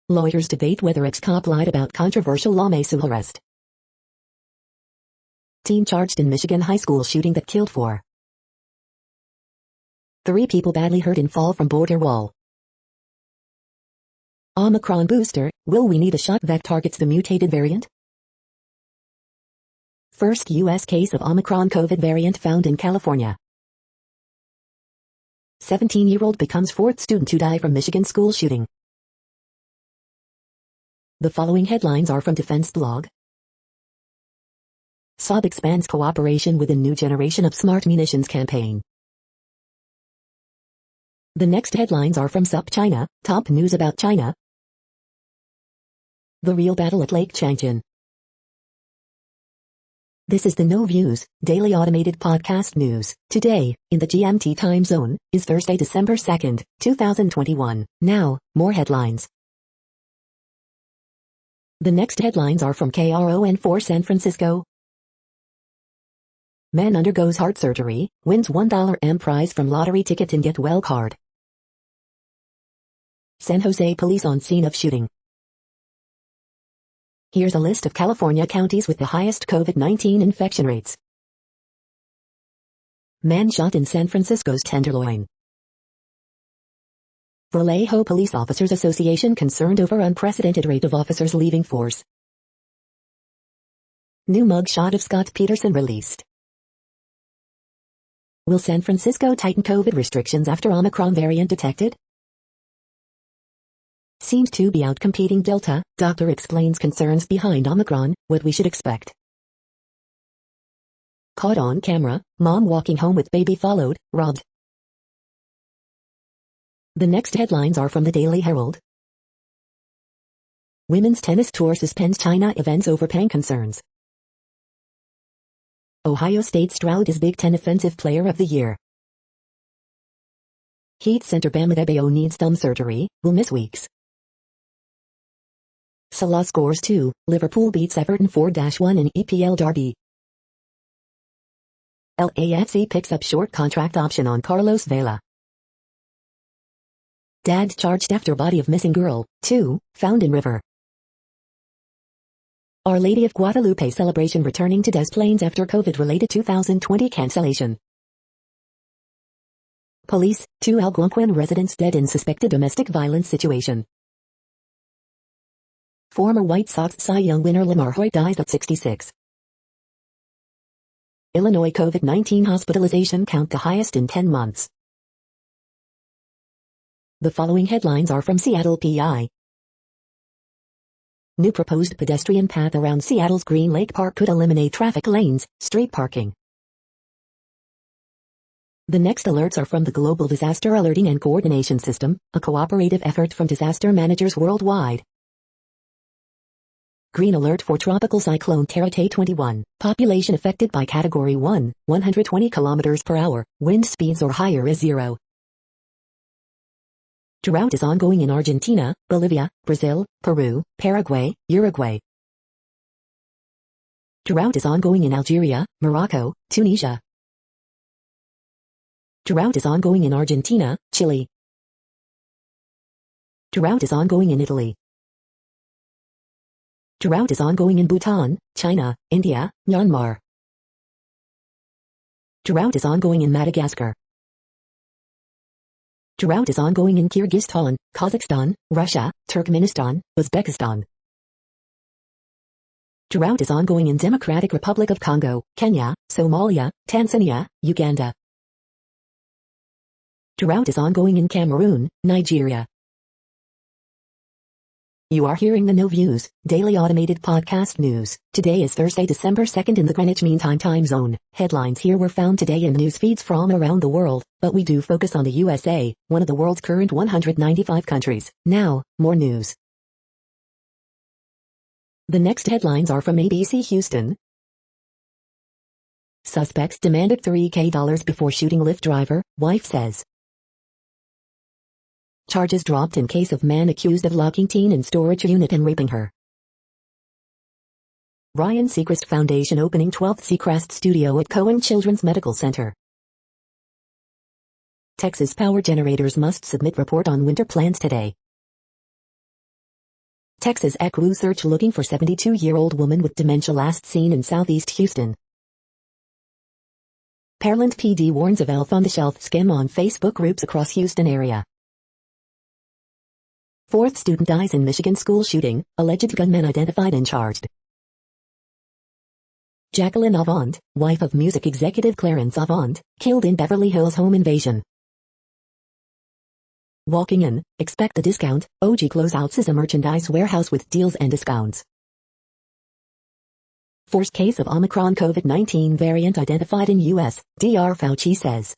Lawyers debate whether ex-cop lied about controversial law may sue arrest. Teen charged in Michigan high school shooting that killed 4. 3 people badly hurt in fall from border wall. Omicron booster, will we need a shot that targets the mutated variant? First U.S. case of Omicron COVID variant found in California. 17-year-old becomes 4th student to die from Michigan school shooting. The following headlines are from Defense Blog. Saab expands cooperation with a new generation of smart munitions campaign. The next headlines are from SUP China, top news about China. The real battle at Lake Changjin. This is the No Views, daily automated podcast news. Today, in the GMT time zone, is Thursday, December 2nd, 2021. Now, more headlines. The next headlines are from KRON4 San Francisco. Man undergoes heart surgery, wins $1 M prize from lottery ticket and get well card. San Jose police on scene of shooting. Here's a list of California counties with the highest COVID-19 infection rates. Man shot in San Francisco's Tenderloin. Vallejo Police Officers Association concerned over unprecedented rate of officers leaving force. New mugshot of Scott Peterson released. Will San Francisco tighten COVID restrictions after Omicron variant detected? Seems to be outcompeting Delta. Doctor explains concerns behind Omicron, what we should expect. Caught on camera, mom walking home with baby followed, robbed. The next headlines are from the Daily Herald. Women's tennis tour suspends China events over Pang concerns. Ohio State Stroud is Big Ten Offensive Player of the Year. Heat center Bam Adebayo needs thumb surgery, will miss weeks. Salah scores 2, Liverpool beats Everton 4-1 in EPL derby. LAFC picks up short contract option on Carlos Vela. Dad charged after body of missing girl, 2, found in river. Our Lady of Guadalupe celebration returning to Des Plaines after COVID-related 2020 cancellation. Police, 2 Algonquin residents dead in suspected domestic violence situation. Former White Sox Cy Young winner Lamar Hoyt dies at 66. Illinois COVID-19 hospitalization count the highest in 10 months. The following headlines are from Seattle PI. New proposed pedestrian path around Seattle's Green Lake Park could eliminate traffic lanes, street parking. The next alerts are from the Global Disaster Alerting and Coordination System, a cooperative effort from disaster managers worldwide. Green alert for Tropical Cyclone Terate 21, population affected by Category 1, 120 km per hour, wind speeds or higher is 0. Drought is ongoing in Argentina, Bolivia, Brazil, Peru, Paraguay, Uruguay. Drought is ongoing in Algeria, Morocco, Tunisia. Drought is ongoing in Argentina, Chile. Drought is ongoing in Italy. Drought is ongoing in Bhutan, China, India, Myanmar. Drought is ongoing in Madagascar. Drought is ongoing in Kyrgyzstan, Kazakhstan, Russia, Turkmenistan, Uzbekistan. Drought is ongoing in Democratic Republic of Congo, Kenya, Somalia, Tanzania, Uganda. Drought is ongoing in Cameroon, Nigeria. You are hearing the No Views, daily automated podcast news. Today is Thursday, December 2nd in the Greenwich Mean Time zone. Headlines here were found today in news feeds from around the world, but we do focus on the USA, one of the world's current 195 countries. Now, more news. The next headlines are from ABC Houston. Suspects demanded $3,000 before shooting Lyft driver, wife says. Charges dropped in case of man accused of locking teen in storage unit and raping her. Ryan Seacrest Foundation opening 12th Seacrest Studio at Cohen Children's Medical Center. Texas power generators must submit report on winter plans today. Texas ECWU search looking for 72-year-old woman with dementia last seen in Southeast Houston. Pearland PD warns of elf-on-the-shelf scam on Facebook groups across Houston area. Fourth student dies in Michigan school shooting, alleged gunman identified and charged. Jacqueline Avant, wife of music executive Clarence Avant, killed in Beverly Hills home invasion. Walking in, expect a discount, OG Closeouts is a merchandise warehouse with deals and discounts. First case of Omicron COVID-19 variant identified in U.S., Dr. Fauci says.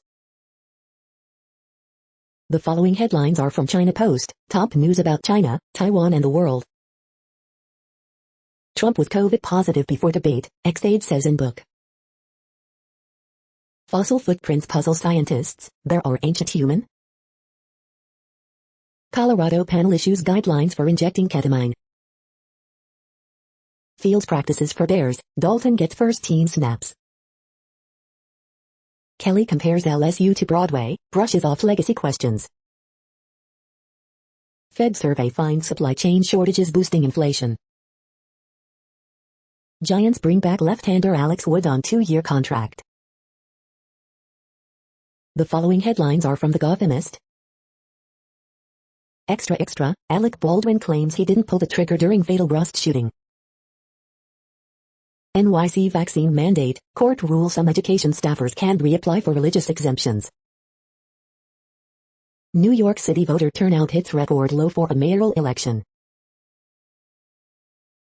The following headlines are from China Post, top news about China, Taiwan and the world. Trump with COVID positive before debate, ex-aide says in book. Fossil footprints puzzle scientists, there are ancient human? Colorado panel issues guidelines for injecting ketamine. Field practices for Bears, Dalton gets first team snaps. Kelly compares LSU to Broadway, brushes off legacy questions. Fed survey finds supply chain shortages boosting inflation. Giants bring back left-hander Alex Wood on 2-year contract. The following headlines are from The Gothamist. Extra, Alec Baldwin claims he didn't pull the trigger during fatal Rust shooting. NYC vaccine mandate, court rules some education staffers can't reapply for religious exemptions. New York City voter turnout hits record low for a mayoral election.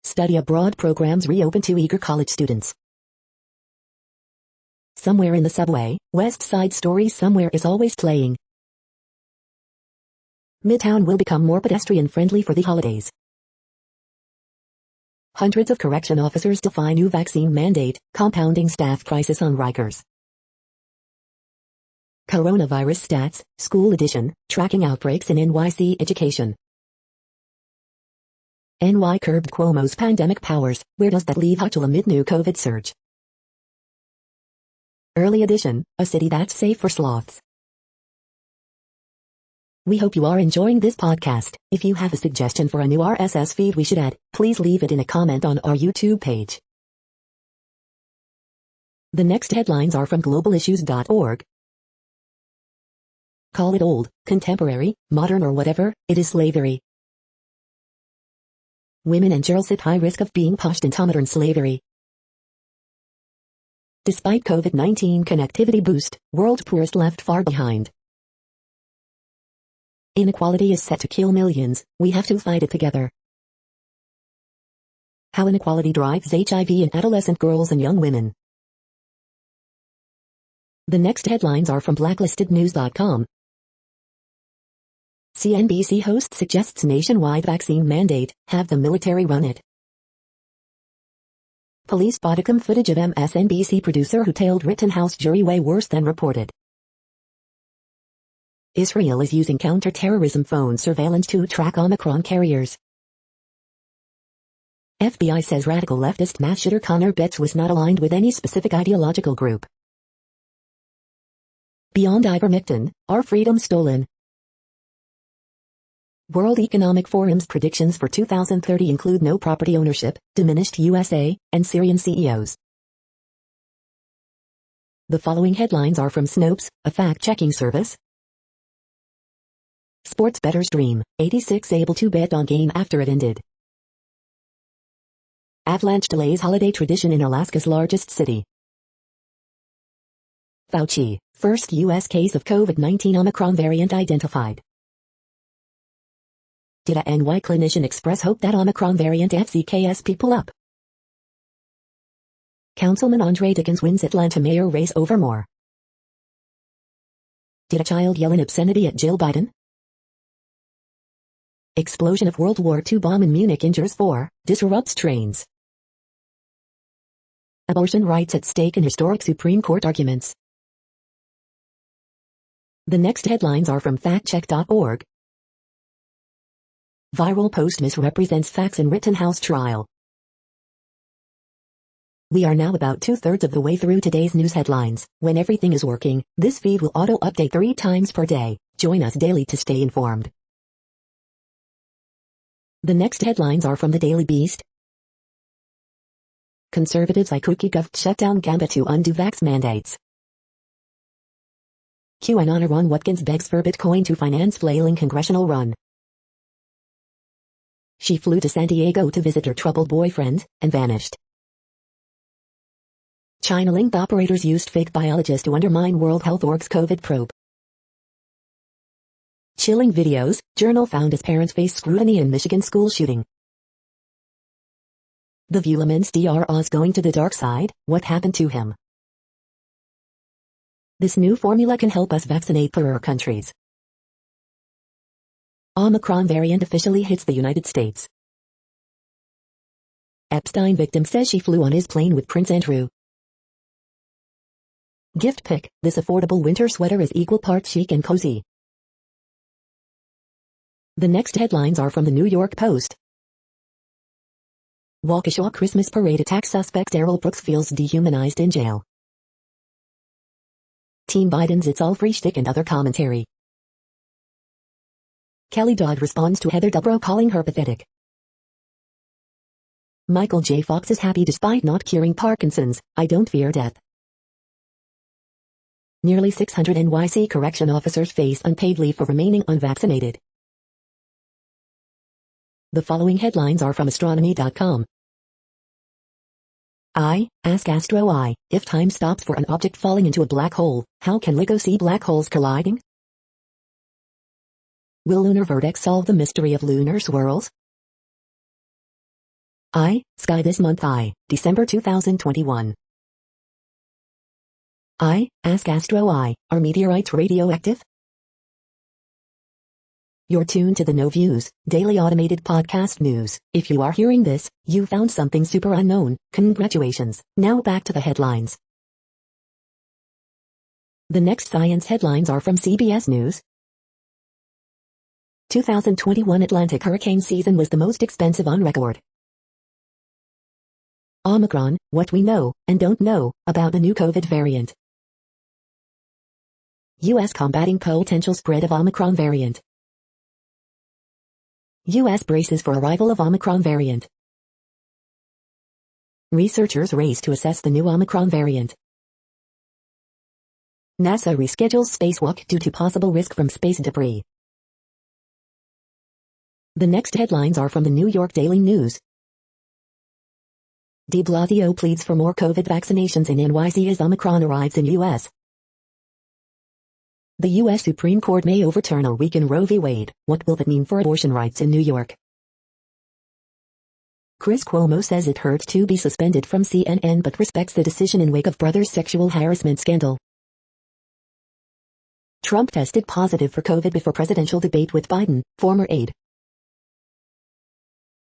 Study abroad programs reopen to eager college students. Somewhere in the subway, West Side Story Somewhere is always playing. Midtown will become more pedestrian-friendly for the holidays. Hundreds of correction officers defy new vaccine mandate, compounding staff crisis on Rikers. Coronavirus stats, school edition, tracking outbreaks in NYC education. NY curbed Cuomo's pandemic powers, where does that leave Hochul amid new COVID surge? Early edition, a city that's safe for sloths. We hope you are enjoying this podcast. If you have a suggestion for a new RSS feed we should add, please leave it in a comment on our YouTube page. The next headlines are from globalissues.org. Call it old, contemporary, modern or whatever, it is slavery. Women and girls at high risk of being pushed into modern slavery. Despite COVID-19 connectivity boost, world poorest left far behind. Inequality is set to kill millions, we have to fight it together. How inequality drives HIV in adolescent girls and young women. The next headlines are from blacklistednews.com. CNBC host suggests nationwide vaccine mandate, have the military run it. Police bodycam footage of MSNBC producer who tailed Rittenhouse jury way worse than reported. Israel is using counter-terrorism phone surveillance to track Omicron carriers. FBI says radical leftist mass shooter Connor Betts was not aligned with any specific ideological group. Beyond ivermectin, our freedom stolen. World Economic Forum's predictions for 2030 include no property ownership, diminished USA, and Syrian CEOs. The following headlines are from Snopes, a fact-checking service. Sports bettors dream, 86 able to bet on game after it ended. Avalanche delays holiday tradition in Alaska's largest city. Fauci, first U.S. case of COVID-19 Omicron variant identified. Did a NY clinician express hope that Omicron variant FCKS people up? Councilman Andre Dickens wins Atlanta mayor race over more. Did a child yell an obscenity at Jill Biden? Explosion of World War II bomb in Munich injures 4, disrupts trains. Abortion rights at stake in historic Supreme Court arguments. The next headlines are from factcheck.org. Viral post misrepresents facts in Rittenhouse trial. We are now about 2/3 of the way through today's news headlines. When everything is working, this feed will auto-update 3 times per day. Join us daily to stay informed. The next headlines are from the Daily Beast. Conservatives like cookie gov shutdown gambit to undo vax mandates. QAnon Ron Watkins begs for Bitcoin to finance flailing congressional run. She flew to San Diego to visit her troubled boyfriend, and vanished. China-linked operators used fake biologists to undermine World Health Organization's COVID probe. Chilling videos, journal found as parents face scrutiny in Michigan school shooting. The Vulemin's Dr. Oz going to the dark side, what happened to him? This new formula can help us vaccinate poorer countries. Omicron variant officially hits the United States. Epstein victim says she flew on his plane with Prince Andrew. Gift pick, this affordable winter sweater is equal parts chic and cozy. The next headlines are from the New York Post. Waukesha Christmas parade attack suspect Darrell Brooks feels dehumanized in jail. Team Biden's It's All Free shtick and other commentary. Kelly Dodd responds to Heather Dubrow calling her pathetic. Michael J. Fox is happy despite not curing Parkinson's. I don't fear death. Nearly 600 NYC correction officers face unpaid leave for remaining unvaccinated. The following headlines are from astronomy.com. Ask Astro I, if time stops for an object falling into a black hole, how can LIGO see black holes colliding? Will lunar vertex solve the mystery of lunar swirls? Sky this month December 2021. Ask Astro I, are meteorites radioactive? You're tuned to the No Views, daily automated podcast news. If you are hearing this, you found something super unknown. Congratulations. Now back to the headlines. The next science headlines are from CBS News. 2021 Atlantic hurricane season was the most expensive on record. Omicron, what we know and don't know about the new COVID variant. U.S. combating potential spread of Omicron variant. U.S. braces for arrival of Omicron variant. Researchers race to assess the new Omicron variant. NASA reschedules spacewalk due to possible risk from space debris. The next headlines are from the New York Daily News. De Blasio pleads for more COVID vaccinations in NYC as Omicron arrives in U.S. The U.S. Supreme Court may overturn a week in Roe v. Wade. What will that mean for abortion rights in New York? Chris Cuomo says it hurts to be suspended from CNN but respects the decision in wake of brother's sexual harassment scandal. Trump tested positive for COVID before presidential debate with Biden, former aide.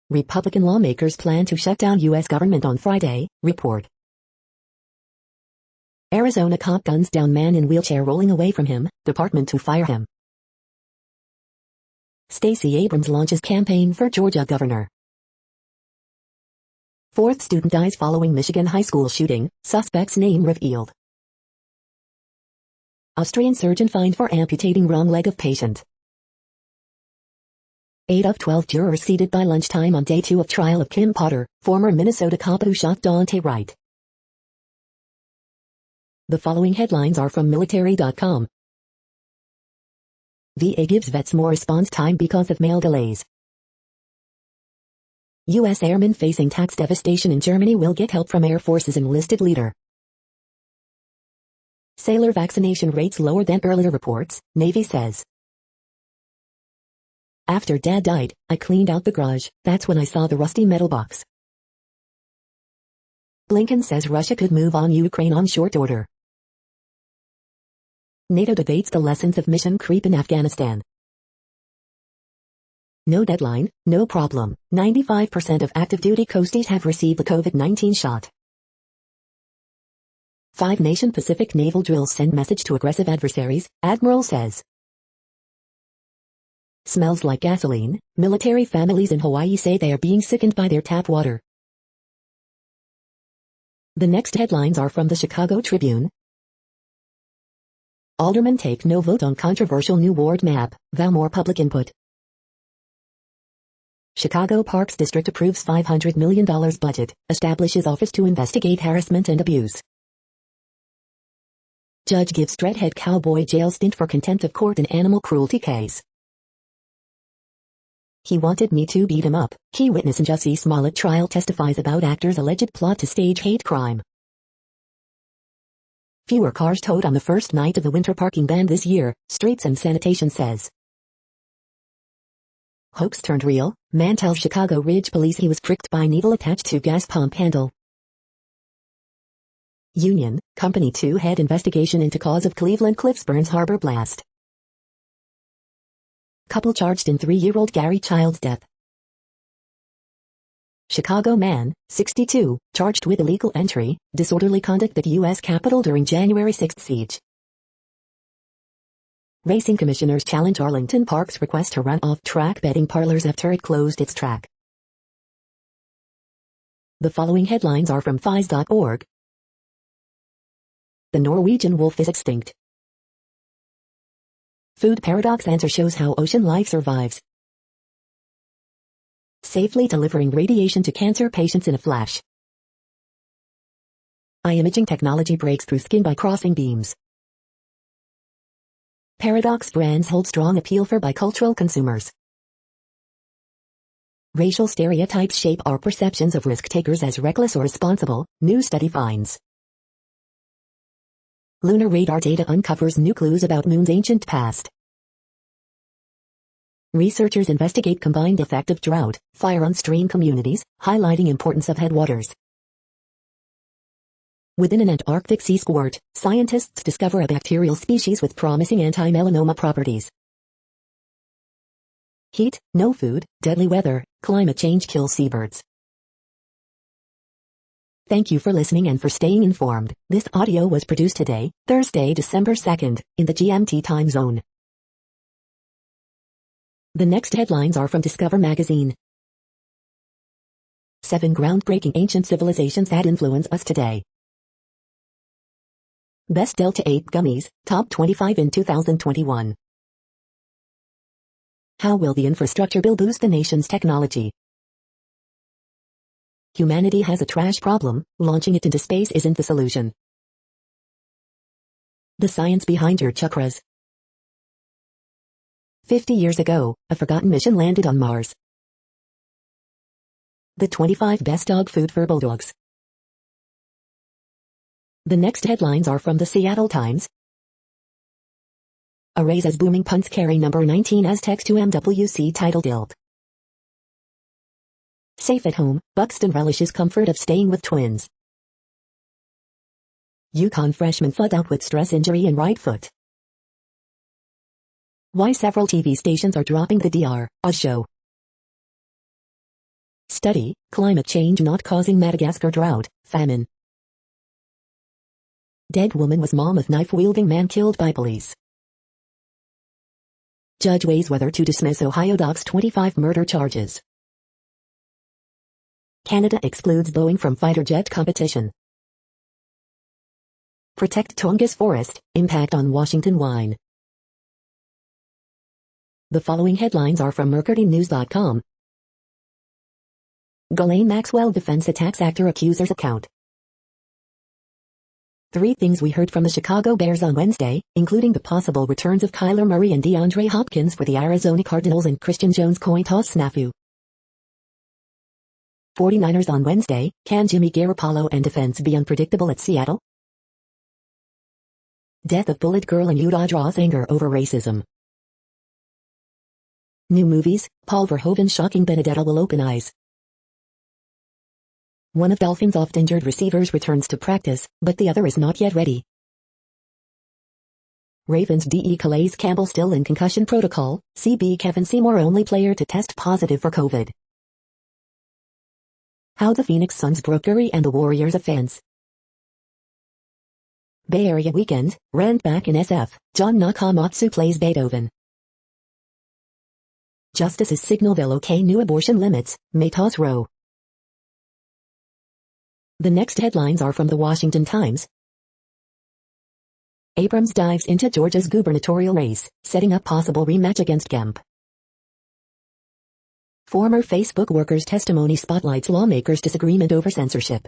Republican lawmakers plan to shut down U.S. government on Friday, report. Arizona cop guns down man in wheelchair rolling away from him, department to fire him. Stacey Abrams launches campaign for Georgia governor. Fourth student dies following Michigan high school shooting, suspect's name revealed. Austrian surgeon fined for amputating wrong leg of patient. 8 of 12 jurors seated by lunchtime on day 2 of trial of Kim Potter, former Minnesota cop who shot Daunte Wright. The following headlines are from military.com. VA gives vets more response time because of mail delays. U.S. airmen facing tax devastation in Germany will get help from Air Force's enlisted leader. Sailor vaccination rates lower than earlier reports, Navy says. After Dad died, I cleaned out the garage, that's when I saw the rusty metal box. Blinken says Russia could move on Ukraine on short order. NATO debates the lessons of mission creep in Afghanistan. No deadline, no problem. 95% of active duty coasties have received the COVID-19 shot. 5-nation Pacific naval drills send message to aggressive adversaries, Admiral says. Smells like gasoline. Military families in Hawaii say they are being sickened by their tap water. The next headlines are from the Chicago Tribune. Aldermen take no vote on controversial new ward map, vow more public input. Chicago Parks District approves $500 million budget, establishes office to investigate harassment and abuse. Judge gives Dreadhead cowboy jail stint for contempt of court in animal cruelty case. He wanted me to beat him up. Key witness in Jussie Smollett trial testifies about actor's alleged plot to stage hate crime. Fewer cars towed on the first night of the winter parking ban this year, Streets and Sanitation says. Hoax turned real, man tells Chicago Ridge police he was pricked by needle attached to gas pump handle. Union, Company 2 head investigation into cause of Cleveland Cliffs Burns Harbor blast. Couple charged in 3-year-old Gary child's death. Chicago man, 62, charged with illegal entry, disorderly conduct at U.S. Capitol during January 6 siege. Racing commissioners challenge Arlington Park's request to run off-track betting parlors after it closed its track. The following headlines are from FIS.org. The Norwegian wolf is extinct. Food paradox answer shows how ocean life survives. Safely delivering radiation to cancer patients in a flash. Eye imaging technology breaks through skin by crossing beams. Paradox brands hold strong appeal for bicultural consumers. Racial stereotypes shape our perceptions of risk-takers as reckless or responsible, new study finds. Lunar radar data uncovers new clues about Moon's ancient past. Researchers investigate combined effect of drought, fire on stream communities, highlighting importance of headwaters. Within an Antarctic sea squirt, scientists discover a bacterial species with promising anti-melanoma properties. Heat, no food, deadly weather, climate change kills seabirds. Thank you for listening and for staying informed. This audio was produced today, Thursday, December 2nd, in the GMT time zone. The next headlines are from Discover magazine. 7 groundbreaking ancient civilizations that influence us today. Best Delta 8 gummies, top 25 in 2021. How will the infrastructure bill boost the nation's technology? Humanity has a trash problem, launching it into space isn't the solution. The science behind your chakras. 50 years ago, a forgotten mission landed on Mars. The 25 best dog food for bulldogs. The next headlines are from the Seattle Times. Arrays as booming punts carry number 19 as text to MWC titled ILT. Safe at home, Buxton relishes comfort of staying with twins. UConn freshman fled out with stress injury in right foot. Why several TV stations are dropping the DR, a show. Study, climate change not causing Madagascar drought, famine. Dead woman was mom of knife-wielding man killed by police. Judge weighs whether to dismiss Ohio doc's 25 murder charges. Canada excludes Boeing from fighter jet competition. Protect Tongass forest, impact on Washington wine. The following headlines are from MercuryNews.com. Ghislaine Maxwell defense attacks actor accuser's account. 3 things we heard from the Chicago Bears on Wednesday, including the possible returns of Kyler Murray and DeAndre Hopkins for the Arizona Cardinals and Christian Jones coin toss snafu. 49ers on Wednesday, can Jimmy Garoppolo and defense be unpredictable at Seattle? Death of bullet girl in Utah draws anger over racism. New movies, Paul Verhoeven's shocking Benedetta will open eyes. One of Dolphins' oft-injured receivers returns to practice, but the other is not yet ready. Ravens DE Calais Campbell still in concussion protocol, CB Kevin Seymour only player to test positive for COVID. How the Phoenix Suns broke Curry and the Warriors' offense. Bay Area weekend, rent back in SF, John Nakamatsu plays Beethoven. Justices signal they'll okay new abortion limits, may toss Roe. The next headlines are from the Washington Times. Abrams dives into Georgia's gubernatorial race, setting up possible rematch against Kemp. Former Facebook worker's testimony spotlights lawmakers' disagreement over censorship.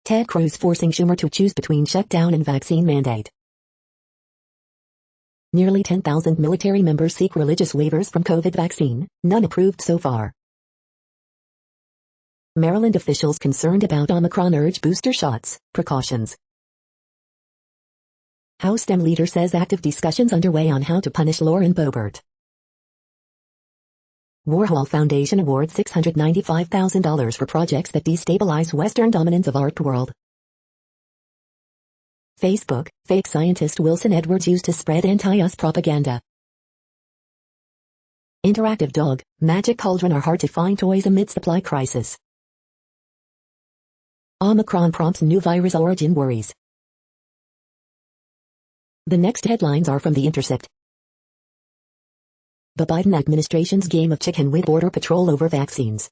Ted Cruz forcing Schumer to choose between shutdown and vaccine mandate. Nearly 10,000 military members seek religious waivers from COVID vaccine, none approved so far. Maryland officials concerned about Omicron urge booster shots, precautions. House Dem leader says active discussions underway on how to punish Lauren Boebert. Warhol Foundation awards $695,000 for projects that destabilize Western dominance of art world. Facebook, fake scientist Wilson Edwards used to spread anti-us propaganda. Interactive dog, magic cauldron are hard to find toys amid supply crisis. Omicron prompts new virus origin worries. The next headlines are from The Intercept. The Biden administration's game of chicken with Border Patrol over vaccines.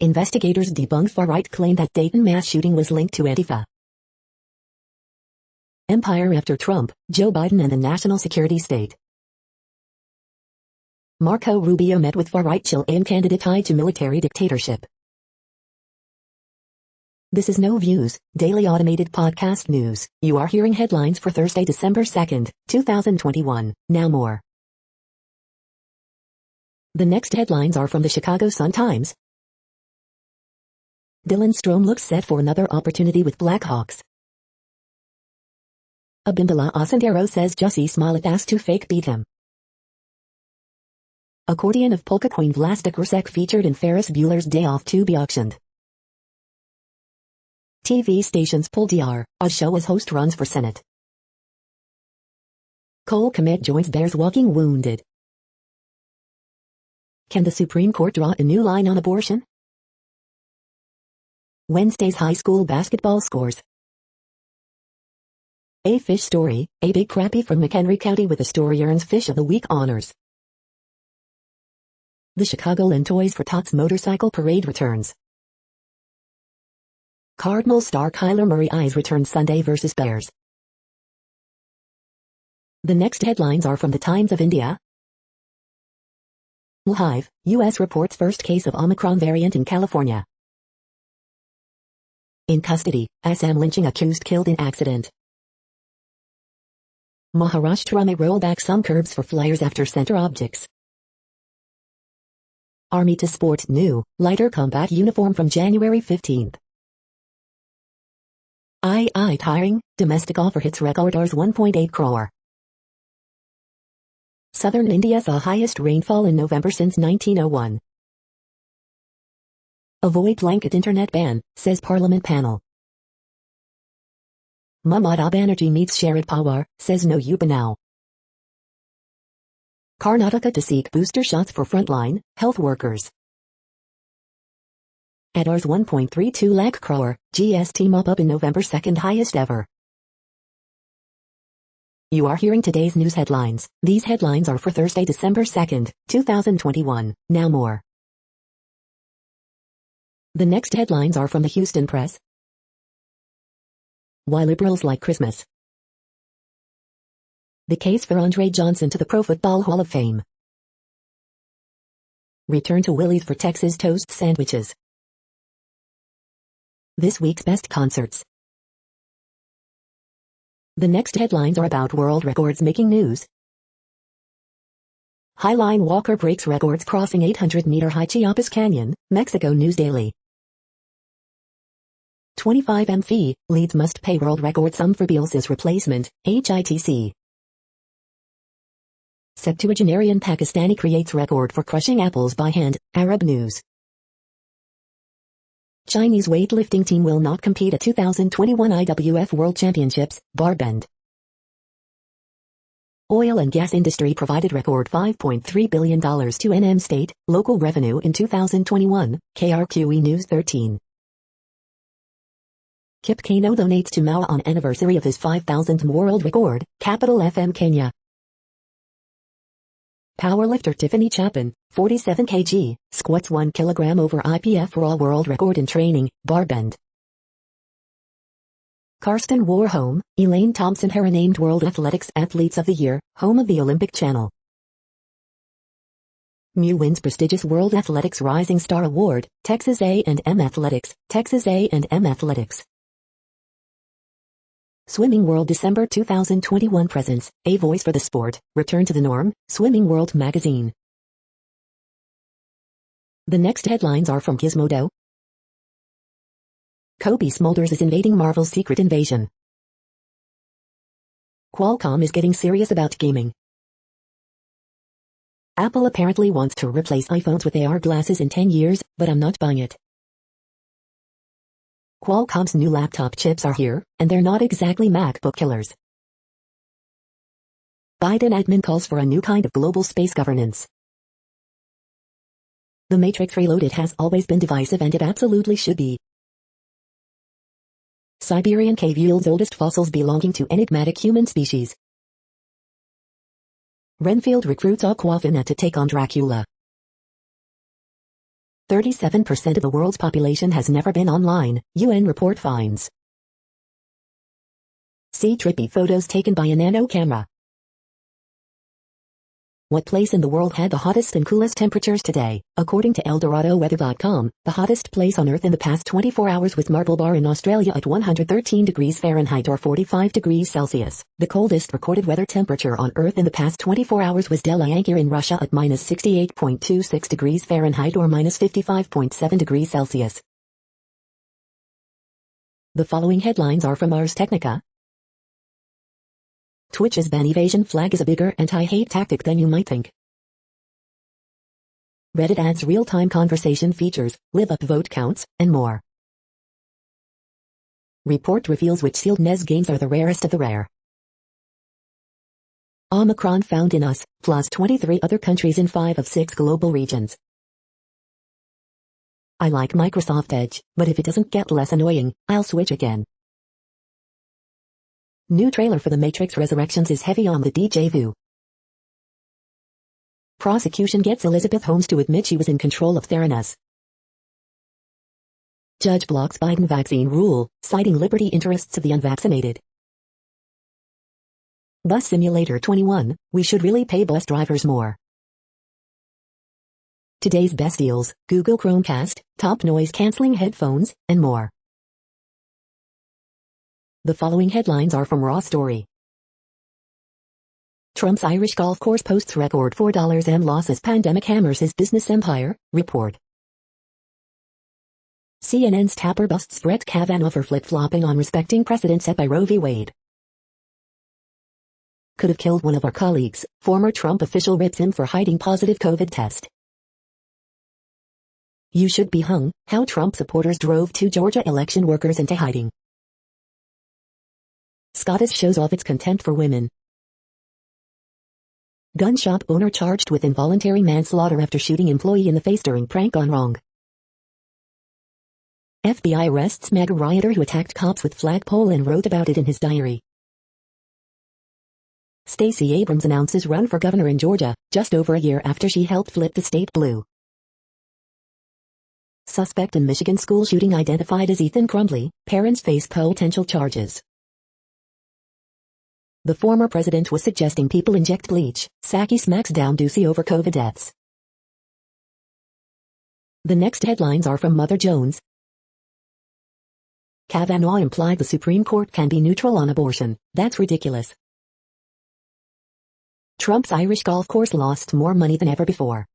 Investigators debunk far-right claim that Dayton mass shooting was linked to Antifa. Empire after Trump, Joe Biden and the national security state. Marco Rubio met with far-right Chilean candidate tied to military dictatorship. This is No Views, daily automated podcast news. You are hearing headlines for Thursday, December 2nd, 2021. Now more. The next headlines are from the Chicago Sun-Times. Dylan Strome looks set for another opportunity with Blackhawks. Abimbola Osendero says Jussie Smollett asked to fake beat him. Accordion of Polka Queen Vlasta Grusek featured in Ferris Bueller's Day Off to be auctioned. TV stations pull DR, a show as host runs for Senate. Cole Kmet joins Bears walking wounded. Can the Supreme Court draw a new line on abortion? Wednesday's high school basketball scores. A fish story, a big crappie from McHenry County with the story earns Fish of the Week honors. The Chicagoland Toys for Tots motorcycle parade returns. Cardinals star Kyler Murray eyes return Sunday versus Bears. The next headlines are from the Times of India. Hive, U.S. reports first case of Omicron variant in California. In custody, Assam lynching accused killed in accident. Maharashtra may roll back some curbs for flyers after center objects. Army to sport new, lighter combat uniform from January 15th. Tiring, domestic offer hits record Rs 1.8 crore. Southern India saw highest rainfall in November since 1901. Avoid blanket internet ban, says Parliament panel. Mamata Banerjee meets Sharad Pawar, says no UPA now. Karnataka to seek booster shots for frontline health workers. At Rs 1.32 lakh crore, GST mop up in November, second highest ever. You are hearing today's news headlines. These headlines are for Thursday, December 2nd, 2021. Now more. The next headlines are from the Houston Press. Why liberals like Christmas. The case for Andre Johnson to the Pro Football Hall of Fame. Return to Willie's for Texas toast sandwiches. This week's best concerts. The next headlines are about world records making news. Highline walker breaks records crossing 800-meter high Chiapas Canyon, Mexico News Daily. 25M leads must pay world record sum for Beyoncé's replacement, HITC. Septuagenarian Pakistani creates record for crushing apples by hand, Arab News. Chinese weightlifting team will not compete at 2021 IWF World Championships, Barbend. Oil and gas industry provided record $5.3 billion to NM state, local revenue in 2021, KRQE News 13. Kip Keino donates to Mao on anniversary of his 5,000th world record, Capital FM Kenya. Powerlifter Tiffany Chapin, 47 kg, squats 1 kg over IPF raw world record in training, Barbend. Karsten Warholm, Elaine Thompson-Herah named World Athletics Athletes of the Year, home of the Olympic Channel. Mew wins prestigious World Athletics Rising Star Award, Texas A&M Athletics, Texas A&M Athletics. Swimming World December 2021 presents, A Voice for the Sport, Return to the Norm, Swimming World Magazine. The next headlines are from Gizmodo. Kobe Smulders is invading Marvel's Secret Invasion. Qualcomm is getting serious about gaming. Apple apparently wants to replace iPhones with AR glasses in 10 years, but I'm not buying it. Qualcomm's new laptop chips are here, and they're not exactly MacBook killers. Biden admin calls for a new kind of global space governance. The Matrix Reloaded has always been divisive and it absolutely should be. Siberian cave yields oldest fossils belonging to enigmatic human species. Renfield recruits Aquafina to take on Dracula. 37% of the world's population has never been online, UN report finds. See trippy photos taken by a nano camera. What place in the world had the hottest and coolest temperatures today? According to ElDoradoWeather.com, the hottest place on Earth in the past 24 hours was Marble Bar in Australia at 113 degrees Fahrenheit or 45 degrees Celsius. The coldest recorded weather temperature on Earth in the past 24 hours was Delayanka in Russia at minus 68.26 degrees Fahrenheit or minus 55.7 degrees Celsius. The following headlines are from Ars Technica. Twitch's ban evasion flag is a bigger anti-hate tactic than you might think. Reddit adds real-time conversation features, live up vote counts, and more. Report reveals which sealed NES games are the rarest of the rare. Omicron found in us, plus 23 other countries in 5 of 6 global regions. I like Microsoft Edge, but if it doesn't get less annoying, I'll switch again. New trailer for The Matrix Resurrections is heavy on the déjà vu. Prosecution gets Elizabeth Holmes to admit she was in control of Theranos. Judge blocks Biden vaccine rule, citing liberty interests of the unvaccinated. Bus Simulator 21, we should really pay bus drivers more. Today's best deals, Google Chromecast, top noise-canceling headphones, and more. The following headlines are from Raw Story. Trump's Irish golf course posts record $4 losses, pandemic hammers his business empire, report. CNN's Tapper busts Brett Kavanaugh for flip-flopping on respecting precedent set by Roe v. Wade. Could have killed one of our colleagues, former Trump official rips him for hiding positive COVID test. You should be hung, how Trump supporters drove 2 Georgia election workers into hiding. Scottish shows off its contempt for women. Gun shop owner charged with involuntary manslaughter after shooting employee in the face during prank gone wrong. FBI arrests MAGA rioter who attacked cops with flagpole and wrote about it in his diary. Stacey Abrams announces run for governor in Georgia, just over a year after she helped flip the state blue. Suspect in Michigan school shooting identified as Ethan Crumbley, parents face potential charges. The former president was suggesting people inject bleach. Psaki smacks down Ducey over COVID deaths. The next headlines are from Mother Jones. Kavanaugh implied the Supreme Court can be neutral on abortion. That's ridiculous. Trump's Irish golf course lost more money than ever before.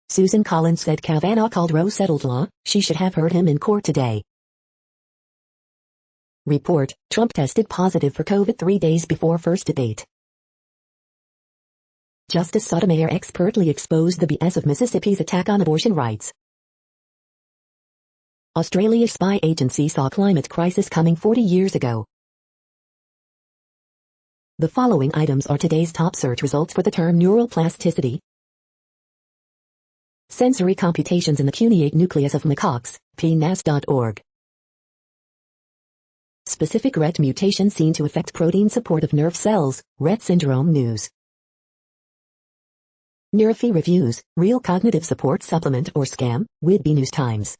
Susan Collins said Kavanaugh called Roe settled law. She should have heard him in court today. Report, Trump tested positive for COVID 3 days before first debate. Justice Sotomayor expertly exposed the BS of Mississippi's attack on abortion rights. Australia's spy agency saw climate crisis coming 40 years ago. The following items are today's top search results for the term neural plasticity. Sensory computations in the cuneate nucleus of macaques, pnas.org. Specific Rett mutation seen to affect protein support of nerve cells, Rett syndrome news. Neurofy reviews, real cognitive support supplement or scam, Whitby News Times.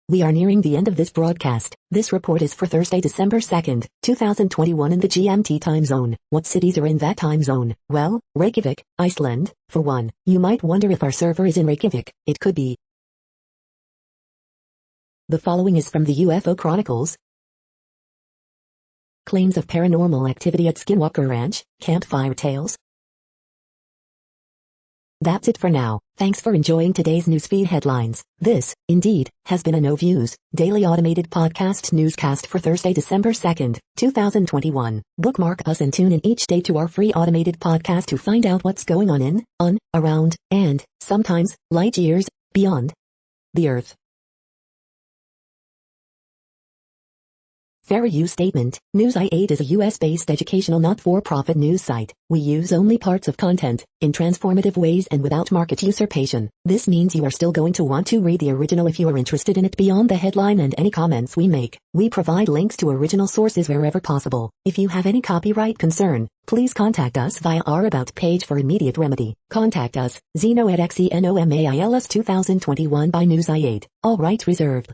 We are nearing the end of this broadcast. This report is for Thursday, December 2nd, 2021 in the GMT time zone. What cities are in that time zone? Well, Reykjavik, Iceland, for one. You might wonder if our server is in Reykjavik. It could be. The following is from the UFO Chronicles. Claims of paranormal activity at Skinwalker Ranch, Campfire Tales. That's it for now. Thanks for enjoying today's newsfeed headlines. This, indeed, has been a No Views, daily automated podcast newscast for Thursday, December 2nd, 2021. Bookmark us and tune in each day to our free automated podcast to find out what's going on in, around, and, sometimes, light years, beyond the Earth. Fair use statement. News i8 is a US-based educational not-for-profit news site. We use only parts of content, in transformative ways and without market usurpation. This means you are still going to want to read the original if you are interested in it beyond the headline and any comments we make. We provide links to original sources wherever possible. If you have any copyright concern, please contact us via our About page for immediate remedy. Contact us, Zeno at XENOMAILS 2021 by News i8. All rights reserved.